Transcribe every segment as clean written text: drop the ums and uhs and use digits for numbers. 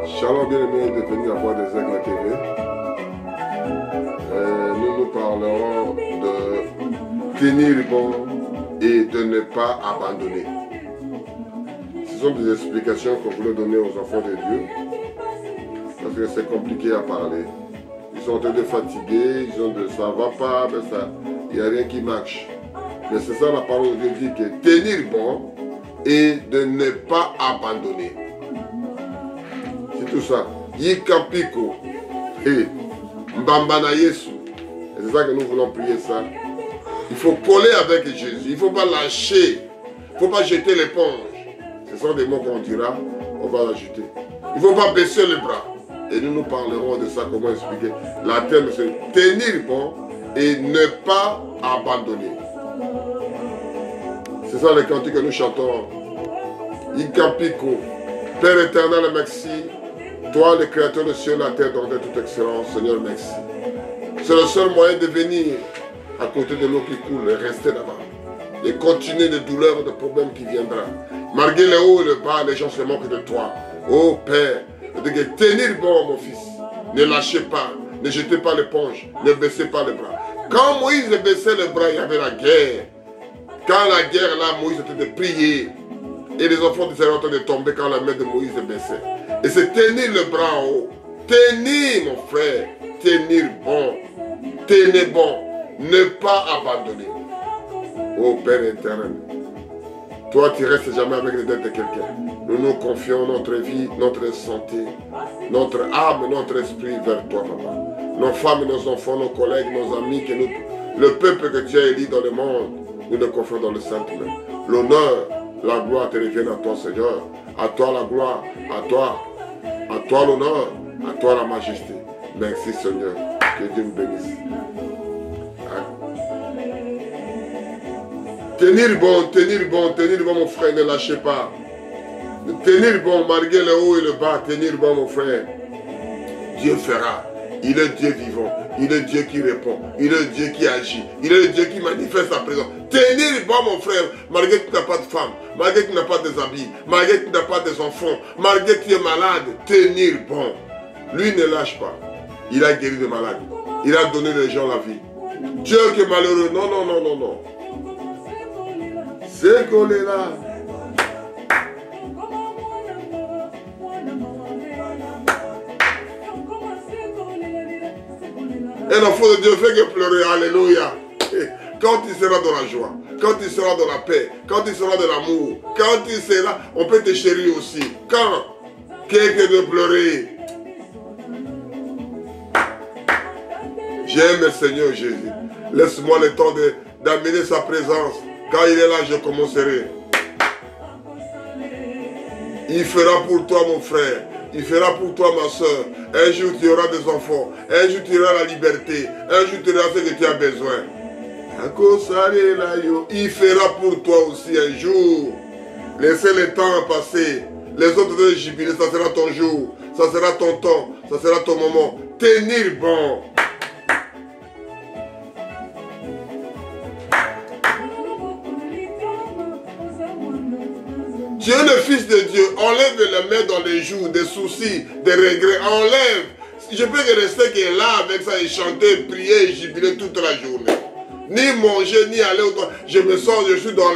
Shalom bien-aimés de venir à voir des Aigles TV. Nous parlerons de tenir bon et de ne pas abandonner. Ce sont des explications qu'on voulait donner aux enfants de Dieu. Parce que c'est compliqué à parler. Ils sont en train de fatiguer, ils ont de ça va pas, mais ça, il n'y a rien qui marche. Mais c'est ça la parole de Dieu dit que tenir bon et de ne pas abandonner. C'est tout ça. Yikapiko et Mbambana Yesu. Et c'est ça que nous voulons prier ça. Il faut coller avec Jésus. Il ne faut pas lâcher. Il ne faut pas jeter l'éponge. Ce sont des mots qu'on dira. On va l'ajouter. Il ne faut pas baisser les bras. Et nous parlerons de ça, comment expliquer. La thème c'est tenir bon et ne pas abandonner. C'est ça le cantique que nous chantons. Yikapiko. Père éternel, merci. Toi, le créateur de ciel et la terre, dans toute excellence, Seigneur, merci. C'est le seul moyen de venir à côté de l'eau qui coule et rester là-bas. Et continuer les douleurs, les problèmes qui viendront. Malgré les hauts et le bas, les gens se moquent de toi. Oh Père, de tenir bon, mon fils. Ne lâchez pas, ne jetez pas l'éponge, ne baissez pas les bras. Quand Moïse baissait les bras, il y avait la guerre. Quand la guerre, là, Moïse était de prier. Et les enfants d'Israël ont de tomber quand la main de Moïse baissait. Et c'est tenir le bras en haut. Tenir, mon frère. Tenir bon. Tenez bon. Ne pas abandonner. Oh Père éternel. Toi, tu restes jamais avec les dettes de quelqu'un. Nous nous confions notre vie, notre santé, notre âme, notre esprit vers toi, papa. Nos femmes, nos enfants, nos collègues, nos amis, le peuple que tu as élu dans le monde, nous le confions dans le Saint-Même. L'honneur, la gloire te reviennent à toi, Seigneur. À toi la gloire, à toi l'honneur, à toi la majesté. Merci, Seigneur. Que Dieu vous bénisse. Tenir bon, mon frère, ne lâchez pas. Tenir bon, malgré le haut et le bas, tenir bon, mon frère. Dieu fera. Il est Dieu vivant. Il est Dieu qui répond. Il est Dieu qui agit. Il est le Dieu qui manifeste sa présence. Tenir bon, mon frère, malgré que tu n'as pas de femme, malgré que tu n'as pas des habits, malgré que tu n'as pas des enfants, malgré que tu es malade, tenir bon. Lui ne lâche pas. Il a guéri des malades. Il a donné les gens la vie. Dieu qui est malheureux. Non, non, non, non, non. C'est qu'on est là. Un enfant de Dieu fait que pleurer. Alléluia. Quand il sera dans la joie, quand il sera dans la paix, quand il sera dans l'amour, quand il sera, on peut te chérir aussi. Quand quelqu'un de pleurer. J'aime le Seigneur Jésus. Laisse-moi le temps d'amener sa présence. Quand il est là, je commencerai. Il fera pour toi, mon frère. Il fera pour toi, ma soeur. Un jour, tu auras des enfants. Un jour, tu auras la liberté. Un jour, tu auras ce que tu as besoin. Il fera pour toi aussi un jour. Laissez le temps passer. Les autres de jubiler, ça sera ton jour. Ça sera ton temps. Ça sera ton moment. Tenir bon. Tu es le Fils de Dieu. Enlève les mains dans les joues, des soucis, des regrets. Enlève. Je peux rester là avec ça et chanter, prier et jubiler toute la journée. Ni manger, ni aller au toit. Je me sens, je suis dans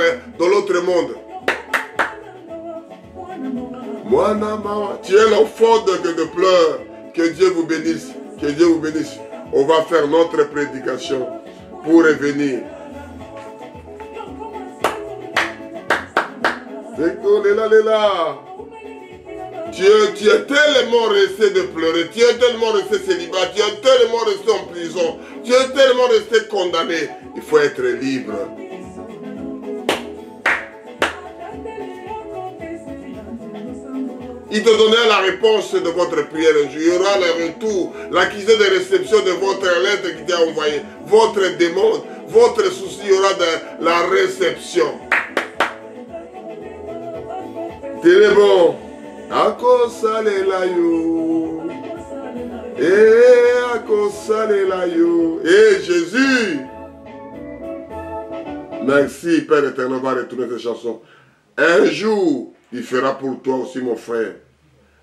l'autre monde. Moi, tu es l'enfant de pleurs. Que Dieu vous bénisse. Que Dieu vous bénisse. On va faire notre prédication pour revenir. Tu es tellement resté de pleurer, tu es tellement resté célibataire, tu es tellement resté en prison, tu es tellement resté condamné. Il faut être libre. Il te donnera la réponse de votre prière. Il y aura le retour, l'accusé de réception de votre lettre qui t'a envoyé, votre demande, votre souci, il y aura de la réception. C'est bon. Et Jésus. Merci, Père éternel, on va retourner cette chanson. Un jour, il fera pour toi aussi, mon frère.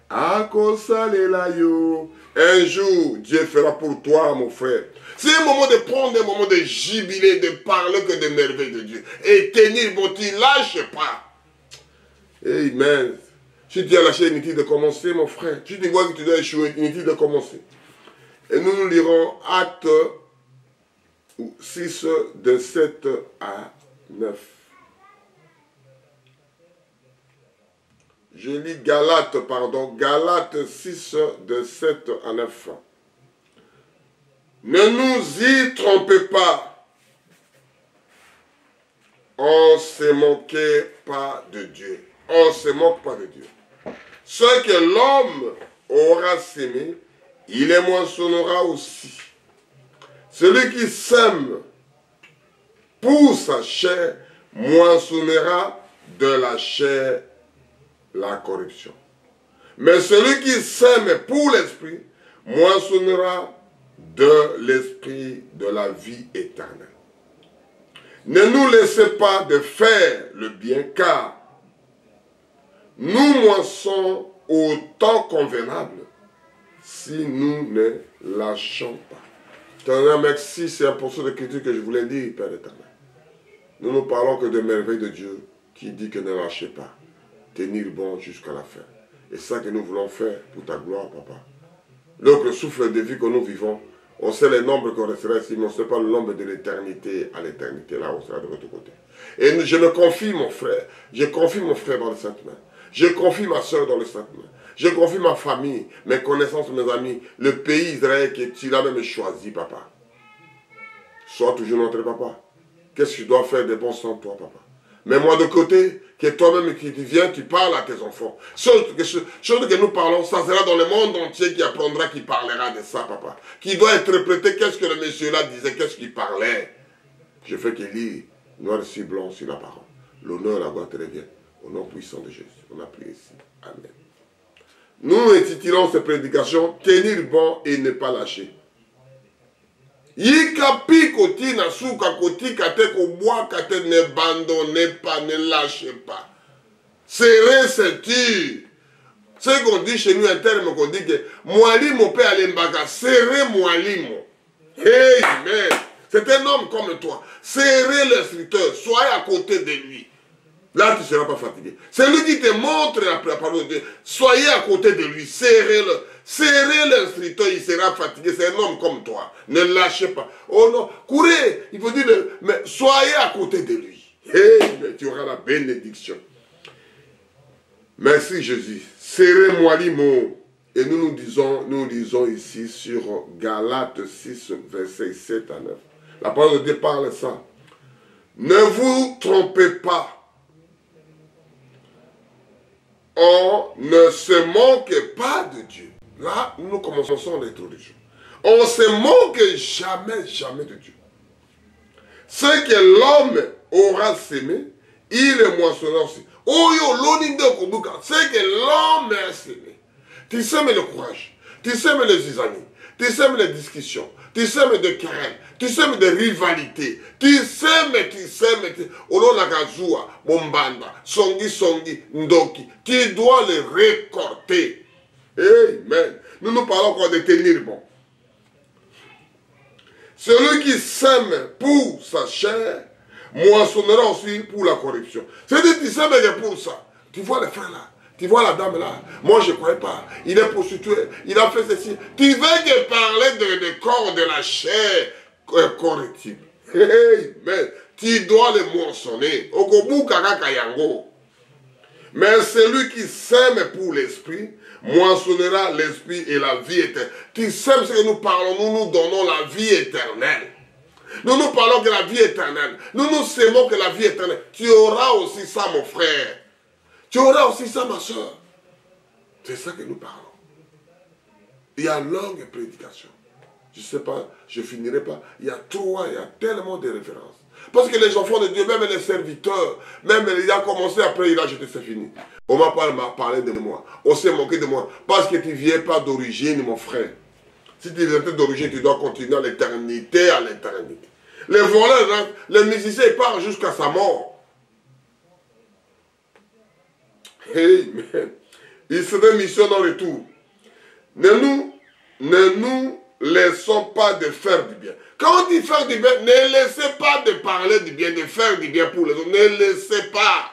Un jour, Dieu fera pour toi, mon frère. C'est un moment de prendre, un moment de jubiler, de parler que des merveilles de Dieu. Et tenir, bon, tu ne lâches pas. Amen. Si tu as lâché, inutile de commencer, mon frère. Si tu vois que tu dois échouer, inutile de commencer. Et nous lirons Actes 6, de 7 à 9. Je lis Galates 6, de 7 à 9. Ne nous y trompez pas. On ne se moquait pas de Dieu. On ne se moque pas de Dieu. Ce que l'homme aura sémé, il les moissonnera aussi. Celui qui sème pour sa chair, moissonnera de la chair la corruption. Mais celui qui sème pour l'esprit, moissonnera de l'esprit de la vie éternelle. Ne nous laissez pas de faire le bien, car nous moissons au temps convenable si nous ne lâchons pas. Éternel, merci, c'est un pourceau d'écriture que je voulais lire, Père éternel. Nous ne parlons que de merveilles de Dieu qui dit que ne lâchez pas, tenir bon jusqu'à la fin. Et c'est ça que nous voulons faire pour ta gloire, Papa. Donc le souffle de vie que nous vivons, on sait les nombres qu'on restera ici, mais on ne sait pas le nombre de l'éternité à l'éternité, là on sera de votre côté. Et je me confie, mon frère, je confie mon frère dans les saintes mains. Je confie ma soeur dans les saintes mains. Je confie ma famille, mes connaissances, mes amis, le pays Israël que tu l'as même choisi, Papa. Sois toujours notre Papa. Qu'est-ce que je dois faire de bon sans toi, Papa? Mets-moi de côté, que toi-même qui viens, tu parles à tes enfants. Chose que nous parlons, ça sera dans le monde entier qui apprendra, qui parlera de ça, Papa. Qui doit interpréter qu'est-ce que le monsieur-là disait, qu'est-ce qu'il parlait. Je fais qu'il lit noir sur blanc sur la parole. L'honneur, la gloire te revient. Au nom puissant de Jésus. On a prié ici. Amen. Nous intitulons cette prédication « Tenir bon et ne pas lâcher ». Yikapi koti na suka koti kate koboa kate ne abandonnez pas, ne lâchez pas. Serrez ceinture. C'est qu'on dit chez nous un terme qu'on dit que Moali mon père Alembaka, serrez Moali mon. Amen. C'est un homme comme toi. Serrez l'instructeur, soyez à côté de lui. Là, tu ne seras pas fatigué. C'est lui qui te montre la parole de Dieu. Soyez à côté de lui, serrez-le. Serrez l'instructeur, il sera fatigué. C'est un homme comme toi. Ne lâchez pas. Oh non, courez. Il faut dire, mais soyez à côté de lui. Et tu auras la bénédiction. Merci Jésus. Serrez-moi l'immo. Et nous lisons ici sur Galates 6, versets 7 à 9. La parole de Dieu parle ça. Ne vous trompez pas. On ne se moque pas de Dieu. Là, nous commençons l'introduction. On ne se moque jamais, jamais de Dieu. Ce que l'homme aura sémé, il est moissonnera aussi. Ce que l'homme a sémé. Tu sèmes le courage, tu sèmes les amis, tu sèmes les discussions, tu sèmes de querelles, tu sèmes de rivalité, tu sèmes. Ololakazua, Bombanda, Songi, Ndoki, tu dois le récolter. Amen. Nous parlons encore de tenir bon. Celui qui sème pour sa chair, moissonnera aussi pour la corruption. C'est-à-dire, tu sèmes pour ça. Tu vois le frère là, tu vois la dame là. Moi, je ne crois pas. Il est prostitué, il a fait ceci. Tu veux que parler de corps de la chair correctible. Mais tu dois le moissonner. Mais celui qui sème pour l'esprit, moissonnera l'esprit et la vie éternelle. Tu sèmes ce que nous parlons, nous nous donnons la vie éternelle. Nous nous parlons de la vie éternelle. Nous nous sémons que la vie éternelle. Tu auras aussi ça, mon frère. Tu auras aussi ça, ma soeur. C'est ça que nous parlons. Il y a longue prédication. Je ne sais pas, je ne finirai pas. Il y a tellement de références. Parce que les enfants de Dieu, même les serviteurs, même il a commencé après, il a jeté, c'est fini. On m'a parlé de moi. On s'est moqué de moi. Parce que tu ne viens pas d'origine, mon frère. Si tu viens d'origine, tu dois continuer à l'éternité, à l'éternité. Les voleurs, les musiciens, ils partent jusqu'à sa mort. Amen. Il serait mission en retour. Ne nous laissons pas de faire du bien. Quand on dit faire du bien, ne laissez pas de parler du bien, de faire du bien pour les autres. Ne laissez pas.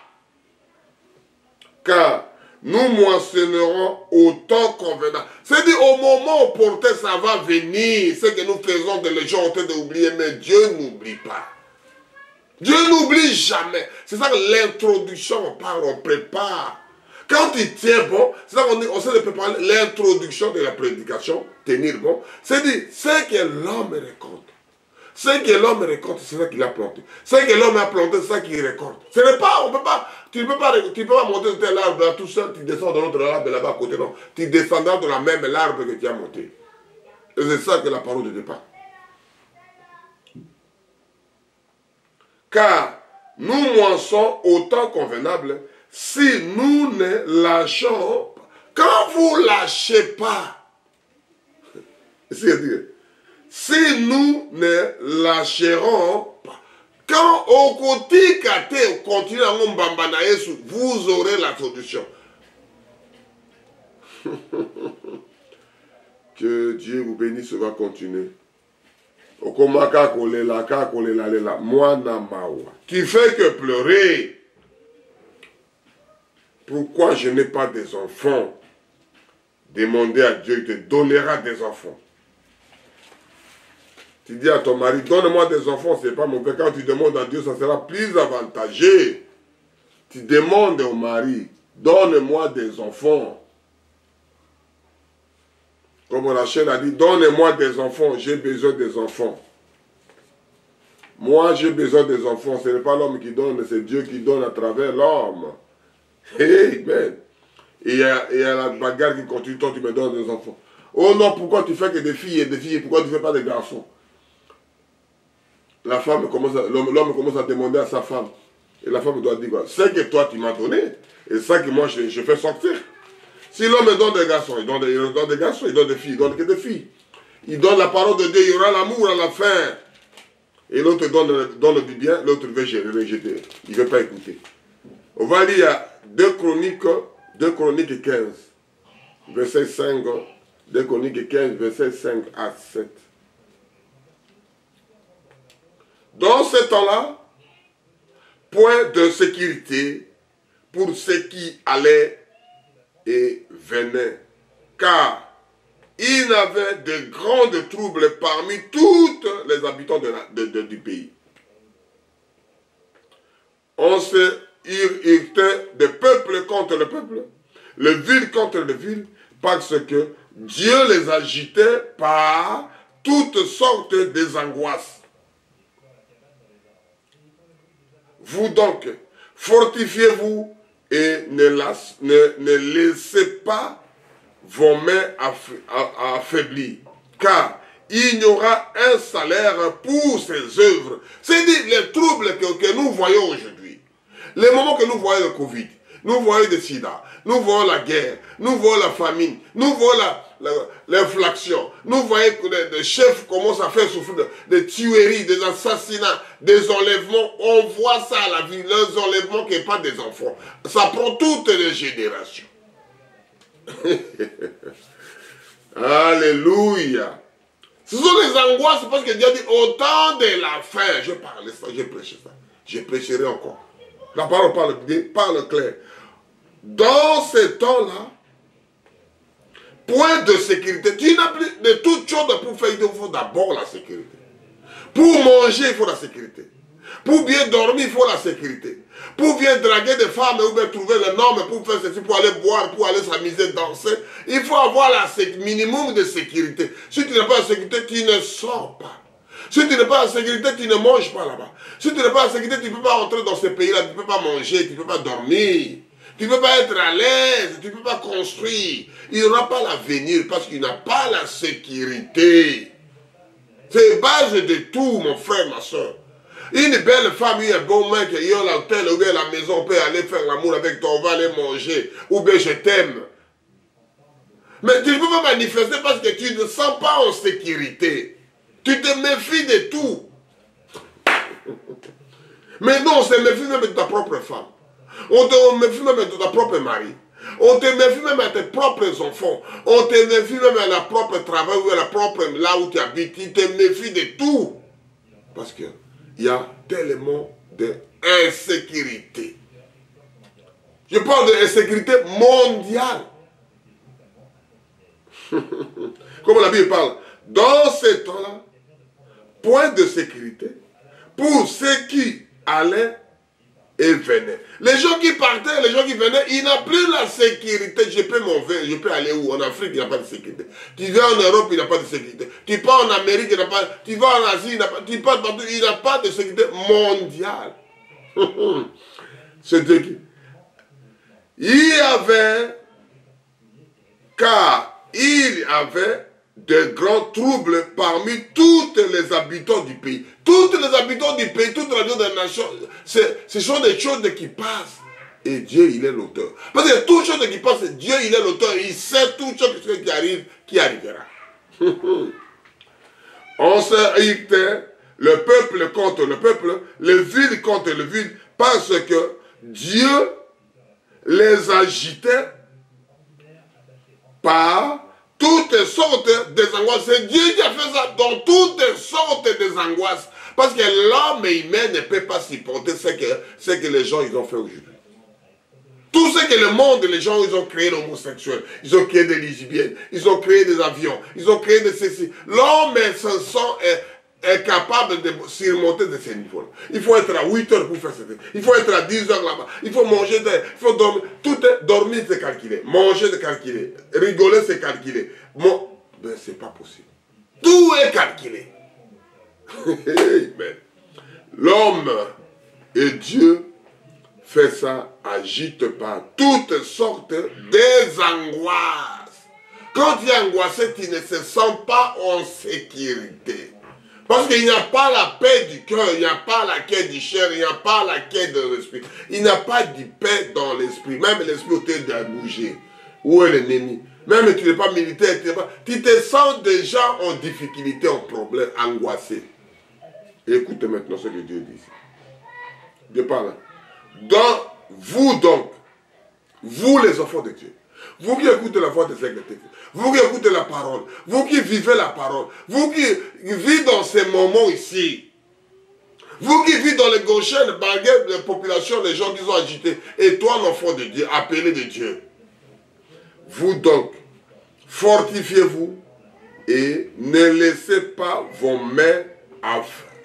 Car nous moissonnerons au temps convenable. C'est-à-dire au moment opportun, ça va venir. Ce que nous faisons, les gens ont train d'oublier, mais Dieu n'oublie pas. Dieu n'oublie jamais. C'est ça que l'introduction, on parle, on prépare. Quand tu tiens bon, c'est ça qu'on sait de préparer l'introduction de la prédication, tenir bon. C'est-à-dire, ce que l'homme récolte. Ce que l'homme récolte, c'est ça qu'il a planté. Ce que l'homme a planté, c'est ça qu'il récolte. Ce n'est pas, on peut pas, tu ne peux pas monter de tel arbre là tout seul, tu descends dans l'autre arbre là-bas à côté, non. Tu descendras de la même arbre que tu as monté. Et c'est ça que la parole de départ. Car nous moissons au temps convenable si nous ne lâchons pas. Quand vous ne lâchez pas, c'est-à-dire, si nous ne lâcherons pas, quand au côté kate continue à vous aurez la solution. Que Dieu vous bénisse, va continuer. Qui fait que pleurer. Pourquoi je n'ai pas des enfants? Demandez à Dieu, il te donnera des enfants. Tu dis à ton mari, donne-moi des enfants, c'est pas mauvais. Quand tu demandes à Dieu, ça sera plus avantageux. Tu demandes au mari, donne-moi des enfants. Comme Rachel a dit, donne-moi des enfants, j'ai besoin des enfants. Moi, j'ai besoin des enfants. Ce n'est pas l'homme qui donne, c'est Dieu qui donne à travers l'homme. Amen. Et il y a la bagarre qui continue, toi tu me donnes des enfants. Oh non, pourquoi tu fais que des filles et des filles, pourquoi tu ne fais pas des garçons? L'homme commence à demander à sa femme. Et la femme doit dire quoi? C'est que toi tu m'as donné, et ça que moi je fais sortir. Si l'homme donne des garçons, il donne des garçons, il donne des filles, il donne que des filles. Il donne la parole de Dieu, il y aura l'amour à la fin. Et l'autre donne du bien, l'autre veut rejeter. Il ne veut pas écouter. On va lire 2 Chroniques 15, verset 5, 2 Chroniques 15, verset 5 à 7. Dans ce temps-là, point de sécurité pour ceux qui allaient et venaient, car il y avait de grands troubles parmi tous les habitants du pays. On se irritait de peuple contre le peuple, le ville contre le ville, parce que Dieu les agitait par toutes sortes des angoisses. Vous donc, fortifiez-vous et ne laissez pas vos mains affaiblies, car il y aura un salaire pour ces œuvres. C'est-à-dire les troubles que nous voyons aujourd'hui, les moments que nous voyons le Covid, nous voyons le sida, nous voyons la guerre, nous voyons la famine, nous voyons l'inflation. Nous voyons que les chefs commencent à faire souffrir des tueries, des assassinats, des enlèvements. On voit ça à la vie, les enlèvements qui ne sont pas des enfants. Ça prend toutes les générations. Alléluia. Ce sont les angoisses parce que Dieu dit au temps de la fin. Je parlais ça, j'ai prêché ça. Je prêcherai encore. La parole parle clair. Dans ces temps-là, point de sécurité. Tu n'as plus de toutes choses pour faire. Il faut d'abord la sécurité. Pour manger, il faut la sécurité. Pour bien dormir, il faut la sécurité. Pour bien draguer des femmes ou bien trouver le norme pour faire ceci, pour aller boire, pour aller s'amuser, danser, il faut avoir le minimum de sécurité. Si tu n'as pas la sécurité, tu ne sors pas. Si tu n'as pas la sécurité, tu ne manges pas là-bas. Si tu n'as pas la sécurité, tu ne peux pas entrer dans ce pays-là, tu ne peux pas manger, tu ne peux pas dormir. Tu ne peux pas être à l'aise, tu ne peux pas construire. Il n'y aura pas l'avenir parce qu'il n'a pas la sécurité. C'est la base de tout, mon frère, ma soeur. Une belle femme, un bon mec, il y a l'hôtel, ou bien la maison, on peut aller faire l'amour avec toi, on va aller manger, ou bien je t'aime. Mais tu ne peux pas manifester parce que tu ne sens pas en sécurité. Tu te méfies de tout. Mais non, on se méfie même de ta propre femme. On te méfie même de ta propre mari. On te méfie même à tes propres enfants. On te méfie même à la propre travail ou à la propre là où tu habites. Tu te méfies de tout. Parce que il y a tellement d'insécurité. Je parle d'insécurité mondiale. Comme la Bible parle, dans ces temps-là, point de sécurité pour ceux qui allaient et venaient. Les gens qui partaient, les gens qui venaient, ils n'ont plus la sécurité. Je peux aller où? En Afrique, il n'y a pas de sécurité. Tu vas en Europe, il n'y a pas de sécurité. Tu pars en Amérique, il n'y a pas. Tu vas en Asie, tu pars partout, il n'y a pas de sécurité mondiale. C'est qui? Il y avait, car il y avait de grands troubles parmi tous les habitants du pays. Tous les habitants du pays, toutes les des nations, ce sont des choses qui passent. Et Dieu, il est l'auteur. Parce que toutes choses qui passent, Dieu, il est l'auteur. Il sait toutes choses qui arrivent, qui arrivera. On se irritait, le peuple contre le peuple, les villes contre les villes, parce que Dieu les agitait par toutes sortes des angoisses. C'est Dieu qui a fait ça dans toutes sortes des angoisses. Parce que l'homme humain ne peut pas supporter ce que les gens ils ont fait aujourd'hui. Tout ce que le monde, les gens, ils ont créé l'homosexuel, ils ont créé des lesbiennes, ils ont créé des avions, ils ont créé des ceci. L'homme se sent incapable de surmonter de ces niveaux-là. Il faut être à 8 heures pour faire ça. Il faut être à 10 heures là-bas. Il faut manger, il faut dormir. Dormir, c'est calculé. Manger, c'est calculé. Rigoler, c'est calculé. Bon, ben, c'est pas possible. Tout est calculé. L'homme et Dieu fait ça, agite par toutes sortes des angoisses. Quand tu es angoissé, tu ne se sens pas en sécurité. Parce qu'il n'y a pas la paix du cœur, il n'y a pas la paix du chair, il n'y a pas la paix de l'esprit. Il n'y a pas de paix dans l'esprit. Même l'esprit t'aide à bouger. Où est l'ennemi? Même tu n'es pas militaire, tu te sens déjà en difficulté, en problème, angoissé. Écoute maintenant ce que Dieu dit. Dieu parle. Donc, vous donc, vous les enfants de Dieu, vous qui écoutez la voix des exaltés, vous qui écoutez la parole, vous qui vivez la parole, vous qui vivez dans ces moments ici, vous qui vivez dans les gauchers, les baguettes, les populations, les gens qui sont agités, et toi l'enfant de Dieu, appelé de Dieu, vous donc, fortifiez-vous et ne laissez pas vos mains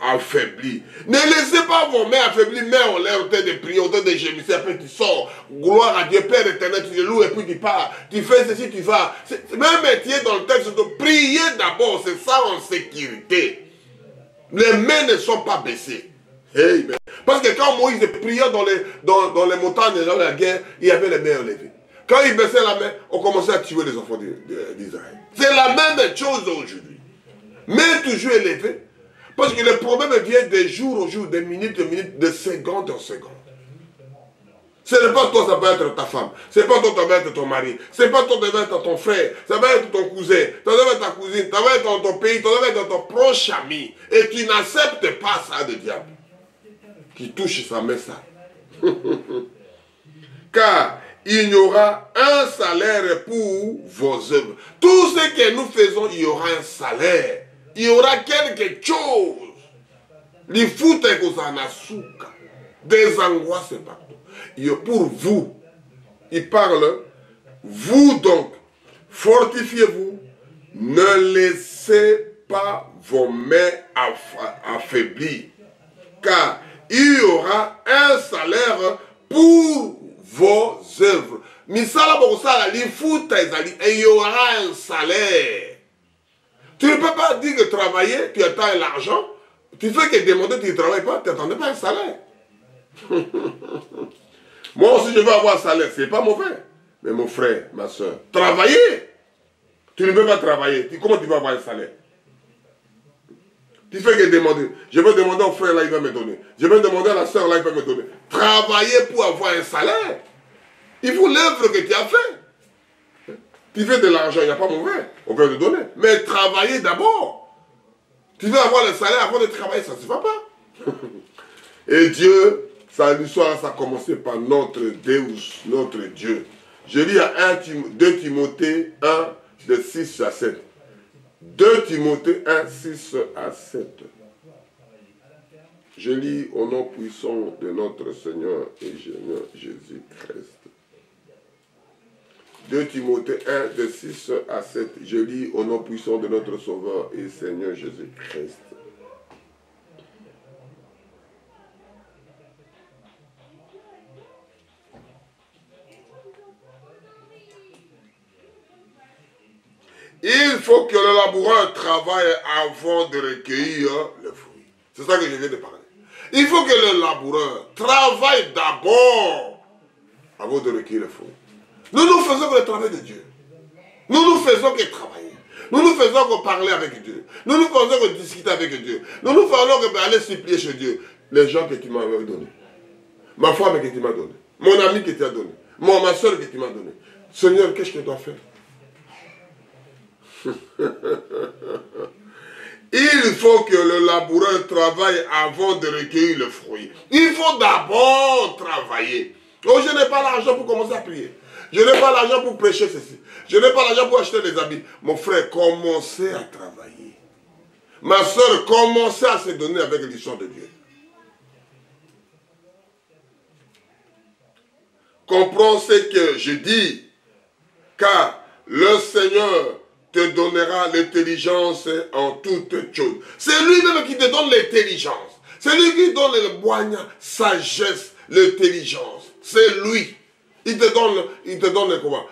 affaibli. Ne laissez pas vos mains affaiblies, mains en l'air, au temps de prier, au temps de gémisser, après tu sors, gloire à Dieu, Père éternel, tu te loues et puis tu pars, tu fais ceci, tu vas. Même métier dans le texte, de prier d'abord, c'est ça en sécurité. Les mains ne sont pas baissées. Amen. Parce que quand Moïse priait dans les montagnes, dans la guerre, il y avait les mains élevées. Quand il baissait la main, on commençait à tuer les enfants d'Israël. C'est la même chose aujourd'hui. Mains toujours élevées. Parce que le problème vient de jour au jour, de minute en minute, de seconde en seconde. Ce n'est pas toi, ça peut être ta femme. Ce n'est pas toi, ça va être ton mari. Ce n'est pas toi, ça va être ton frère. Ça va être ton cousin. Ça va être ta cousine. Ça va être dans ton pays. Ça va être ton proche ami. Et tu n'acceptes pas ça de diable. Qui touche sa main ça. Car il y aura un salaire pour vos œuvres. Tout ce que nous faisons, il y aura un salaire. Il y aura quelque chose. Les foutes que vous en asuka. Des angoisses partout. Pour vous, il parle, vous donc, fortifiez-vous, ne laissez pas vos mains affaiblies, car il y aura un salaire pour vos œuvres. Mais ça, il y aura un salaire. Tu ne peux pas dire que travailler, tu attends l'argent, tu fais que demander, tu ne travailles pas, tu n'attendais pas un salaire. Moi aussi je veux avoir un salaire, ce n'est pas mauvais. Mais mon frère, ma soeur, travailler. Tu ne veux pas travailler. Comment tu vas avoir un salaire? Tu fais que demander. Je vais demander au frère là, il va me donner. Je vais demander à la soeur là, il va me donner. Travailler pour avoir un salaire. Il faut l'œuvre que tu as fait. Tu fais de l'argent, il n'y a pas mauvais. On va te donner. Mais travailler d'abord. Tu veux avoir le salaire avant de travailler, ça ne se va pas. Et Dieu, l'histoire, ça a commencé par notre Deus, notre Dieu. Je lis à 2 Timothée 1, de 6 à 7. 2 Timothée 1, 6 à 7. Je lis au nom puissant de notre Seigneur et Seigneur Jésus-Christ. 2 Timothée 1, de 6 à 7. Je lis au nom puissant de notre Sauveur et Seigneur Jésus-Christ. Il faut que le laboureur travaille avant de recueillir le fruit. C'est ça que je viens de parler. Il faut que le laboureur travaille d'abord avant de recueillir le fruit. Nous ne faisons que le travail de Dieu. Nous ne faisons que travailler. Nous ne faisons que parler avec Dieu. Nous ne faisons que discuter avec Dieu. Nous ne faisons que aller supplier chez Dieu. Les gens que tu m'as donné. Ma femme que tu m'as donné. Mon ami que tu as donné. Ma soeur que tu m'as donné. Seigneur, qu'est-ce que je dois faire? Il faut que le laboureur travaille avant de recueillir le fruit. Il faut d'abord travailler. Oh, je n'ai pas l'argent pour commencer à prier. Je n'ai pas l'argent pour prêcher ceci. Je n'ai pas l'argent pour acheter des habits. Mon frère, commencez à travailler. Ma soeur, commencez à se donner avec l'histoire de Dieu. Comprends ce que je dis, car le Seigneur te donnera l'intelligence en toutes choses. C'est lui-même qui te donne l'intelligence. C'est lui qui donne le moyen, sagesse, l'intelligence. C'est lui. Il te donne comment?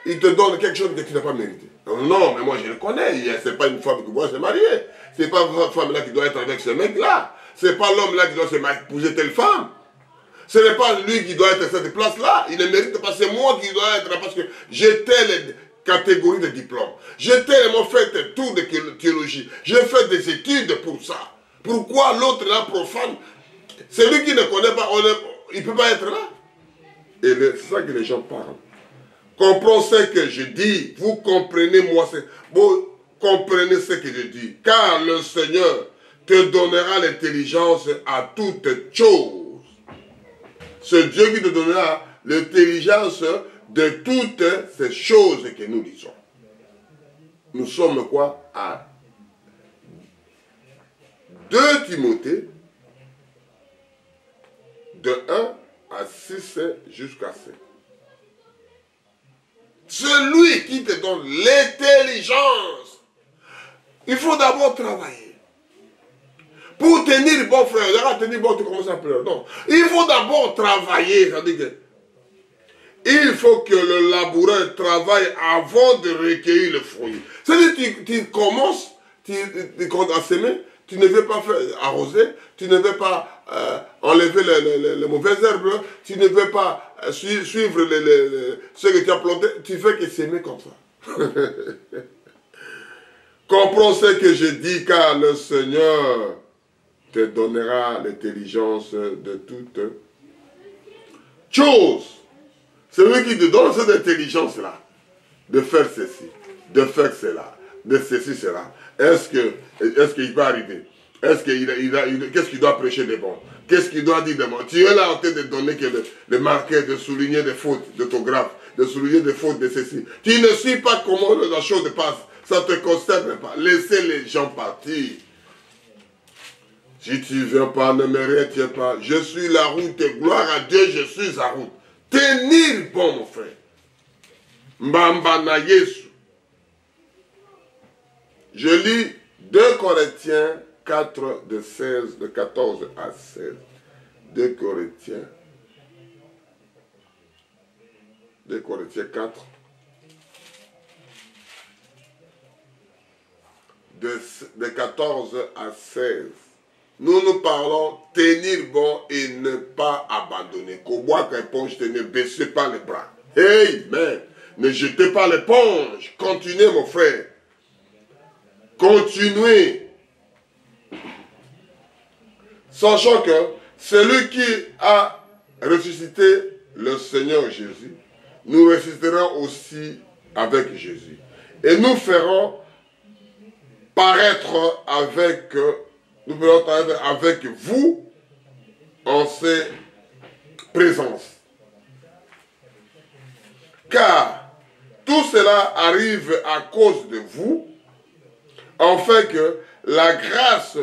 Il te donne quelque chose que tu n'as pas mérité. Non, mais moi je le connais. Ce n'est pas une femme que moi j'ai mariée. Ce n'est pas une femme là qui doit être avec ce mec-là. Ce n'est pas l'homme là qui doit épouser telle femme. Ce n'est pas lui qui doit être à cette place-là. Il ne mérite pas. C'est moi qui dois être là parce que j'ai telle catégorie de diplômes. J'ai tellement fait tout de théologie. J'ai fait des études pour ça. Pourquoi l'autre là profane? C'est lui qui ne connaît pas. Il ne peut pas être là. Et c'est ça que les gens parlent. Comprends ce que je dis. Vous comprenez moi. Vous comprenez ce que je dis. Car le Seigneur te donnera l'intelligence à toutes choses. Ce Dieu qui te donnera l'intelligence de toutes ces choses que nous disons. Nous sommes quoi? À 2 Timothée, de 1 à 6 jusqu'à 7. Celui qui te donne l'intelligence, il faut d'abord travailler. Pour tenir bon frère, il va tenir bon, tu commences à pleurer. Non, il faut d'abord travailler. C'est-à-dire que il faut que le laboureur travaille avant de recueillir le fruit. C'est-à-dire que tu commences à semer, tu ne veux pas arroser, tu ne veux pas enlever les mauvaises herbes, tu ne veux pas suivre ce que tu as planté, tu fais que s'aimer comme ça. Comprends ce que je dis, car le Seigneur te donnera l'intelligence de toutes chose. C'est lui qui te donne cette intelligence-là. De faire ceci, de faire cela, de ceci, cela. Est-ce qu'il va arriver? Qu'est-ce qu'il doit prêcher de bon? Qu'est-ce qu'il doit dire de bon? Tu es là en train de donner le marqueur, de souligner des fautes d'orthographe, de souligner des fautes de ceci. Tu ne sais pas comment la chose passe. Ça ne te concerne pas. Laissez les gens partir. Si tu ne viens pas, ne me retiens pas. Je suis la route, gloire à Dieu, je suis la route. Tenir bon, mon frère. Mbambana Yesu. Je lis 2 Corinthiens 4, de 14 à 16. 2 Corinthiens 4. De 14 à 16. Nous parlons tenir bon et ne pas abandonner. Ne baissez pas les bras. Amen. Ne jetez pas l'éponge. Continuez, mon frère. Continuez. Sachant que celui qui a ressuscité le Seigneur Jésus, nous ressusciterons aussi avec Jésus. Et nous ferons paraître avec vous en ses présences. Car tout cela arrive à cause de vous, afin que la grâce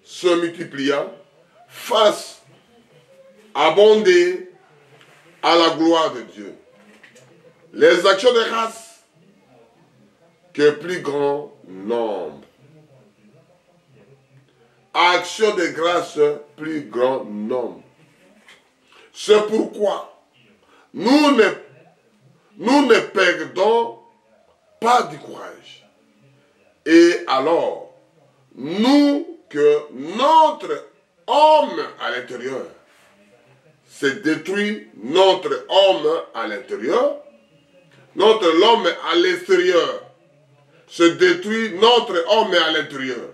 se multipliant fasse abonder à la gloire de Dieu. Les actions de grâce que plus grand nombre. Action de grâce plus grand nombre. C'est pourquoi nous ne perdons pas du courage. Et alors, que notre homme à l'intérieur se détruit, notre homme à l'intérieur, l'homme à l'extérieur se détruit, notre homme à l'intérieur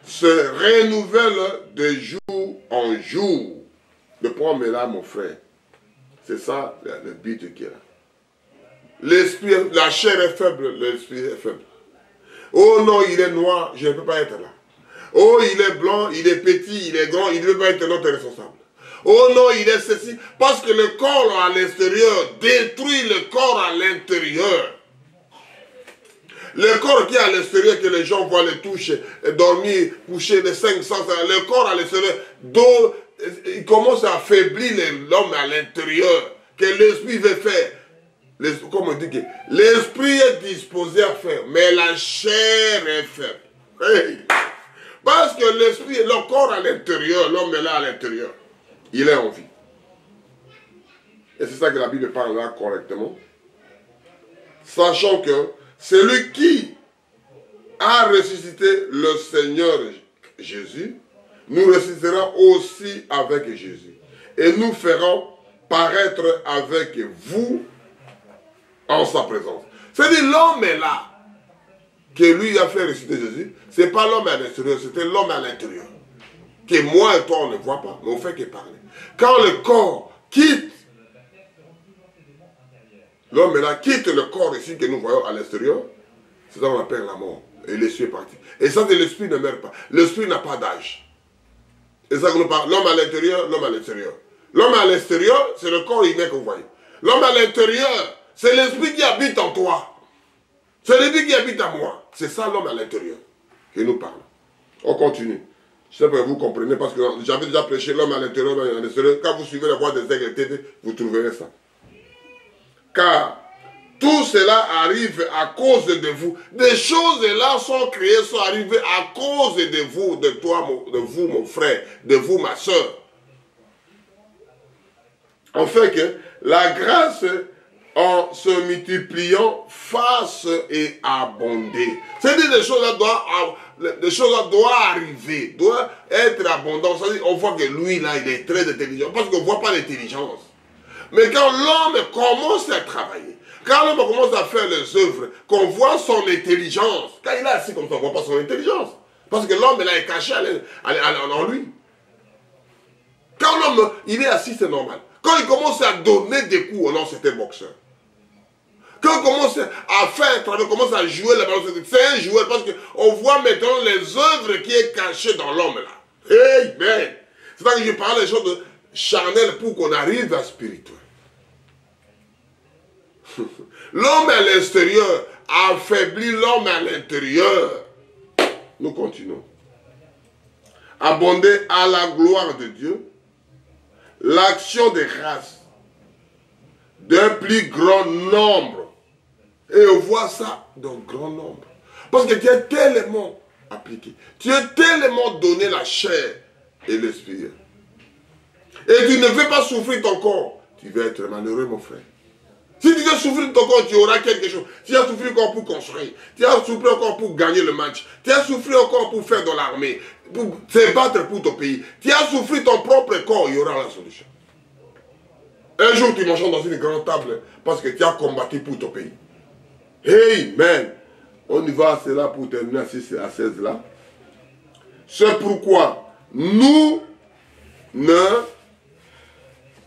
se renouvelle de jour en jour. Le problème est là, mon frère. C'est ça le but qui est là. L'esprit, la chair est faible, l'esprit est faible. Oh non, il est noir, je ne peux pas être là. Oh, il est blanc, il est petit, il est grand, il ne peut pas être notre responsable. Oh non, il est ceci. Parce que le corps à l'extérieur détruit le corps à l'intérieur. Le corps qui est à l'extérieur, que les gens voient le toucher, dormir, coucher de 500, le corps à l'extérieur, il commence à affaiblir l'homme à l'intérieur, que l'esprit veut faire. Comme on dit que l'esprit est disposé à faire, mais la chair est faible. Hey. Parce que l'esprit, le corps à l'intérieur, l'homme est là à l'intérieur. Il est en vie. Et c'est ça que la Bible parle là correctement. Sachant que celui qui a ressuscité le Seigneur Jésus, nous ressusciterons aussi avec Jésus. Et nous ferons paraître avec vous en sa présence. C'est-à-dire l'homme est là, que lui a fait ressusciter Jésus. Ce n'est pas l'homme à l'extérieur, c'était l'homme à l'intérieur. Que moi et toi on ne voit pas, mais on fait que parler. Quand le corps quitte, l'homme est là, quitte le corps ici que nous voyons à l'extérieur, c'est ça qu'on appelle la mort. Et l'esprit est parti. Et ça, l'esprit ne meurt pas. L'esprit n'a pas d'âge. Et ça que nous parlons, l'homme à l'intérieur, l'homme à l'extérieur. L'homme à l'extérieur, c'est le corps humain que vous voyez. L'homme à l'intérieur, c'est l'esprit qui habite en toi. C'est l'esprit qui habite en moi. C'est ça l'homme à l'intérieur que nous parlons. On continue. Je sais pas si vous comprenez, parce que j'avais déjà prêché l'homme à l'intérieur, l'homme à l'extérieur. Quand vous suivez la voie des aigles TV, vous trouverez ça. Car tout cela arrive à cause de vous. Des choses là sont créées, sont arrivées à cause de vous, de toi, de vous, mon frère, de vous, ma soeur. En fait que la grâce, en se multipliant, fasse et abonder. C'est-à-dire des choses là doivent arriver, doivent être abondantes. C'est-à-dire on voit que lui là, il est très intelligent, parce qu'on ne voit pas l'intelligence. Mais quand l'homme commence à travailler, quand l'homme commence à faire les œuvres, qu'on voit son intelligence, quand il est assis comme ça, on ne voit pas son intelligence. Parce que l'homme là est caché en lui. Quand l'homme, il est assis, c'est normal. Quand il commence à donner des coups, non, c'était boxeur. Quand il commence à faire un travail, commence à jouer la ballon, c'est un joueur parce qu'on voit maintenant les œuvres qui est cachées dans l'homme là. Amen. C'est ça que je parle des choses charnelles pour qu'on arrive à spirituel. L'homme à l'extérieur affaiblit l'homme à l'intérieur. Nous continuons. Abonder à la gloire de Dieu, l'action des grâces d'un plus grand nombre. Et on voit ça d'un grand nombre. Parce que tu es tellement appliqué. Tu es tellement donné la chair et l'esprit. Et tu ne veux pas souffrir ton corps. Tu vas être malheureux, mon frère. Si tu veux souffrir ton corps, tu auras quelque chose. Tu as souffert encore pour construire. Tu as souffert encore pour gagner le match. Tu as souffert encore pour faire dans l'armée. Pour te battre pour ton pays. Tu as souffert ton propre corps, il y aura la solution. Un jour, tu mangeras dans une grande table parce que tu as combattu pour ton pays. Amen. On y va à cela pour terminer à 6 à 16 là. C'est pourquoi nous ne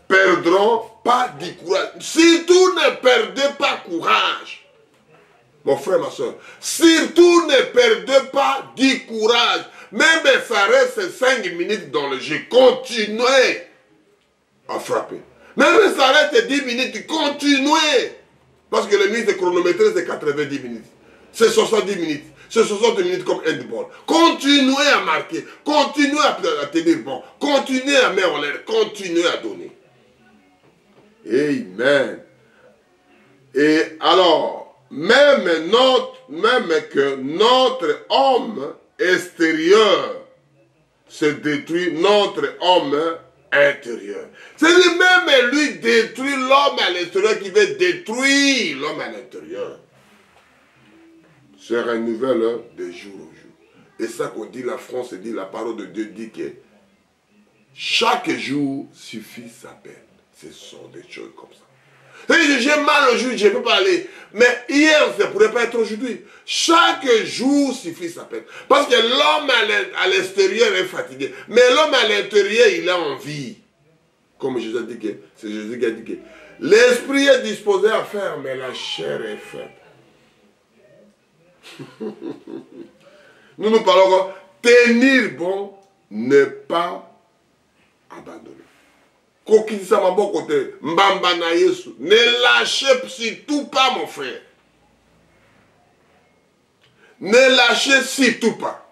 perdrons pas du courage. Surtout ne perdez pas courage. Mon frère, ma soeur. Surtout ne perdez pas du courage. Même ça reste 5 minutes dans le jeu. Continuez à frapper. Même ça reste 10 minutes. Continuez. Parce que le minute chronométré, c'est 90 minutes. C'est 70 minutes. C'est 60 minutes comme handball. Continuez à marquer. Continuez à tenir bon. Continuez à mettre en l'air. Continuez à donner. Amen. Et alors, même que notre homme extérieur se détruit, notre homme intérieur. C'est même lui détruit l'homme à l'extérieur qui veut détruire l'homme à l'intérieur. C'est une nouvelle de jour au jour. Et ça qu'on dit, la France dit, la parole de Dieu dit que chaque jour suffit sa peine. Ce sont des choses comme ça. J'ai mal aujourd'hui, je ne peux pas aller. Mais hier, ça ne pourrait pas être aujourd'hui. Chaque jour suffit sa peine. Parce que l'homme à l'extérieur est fatigué. Mais l'homme à l'intérieur, il a envie. Comme Jésus a dit que, c'est Jésus qui a dit que l'esprit est disposé à faire, mais la chair est faible. Nous parlons tenir bon, ne pas abandonner. Ne lâchez surtout pas, mon frère. Ne lâchez surtout pas.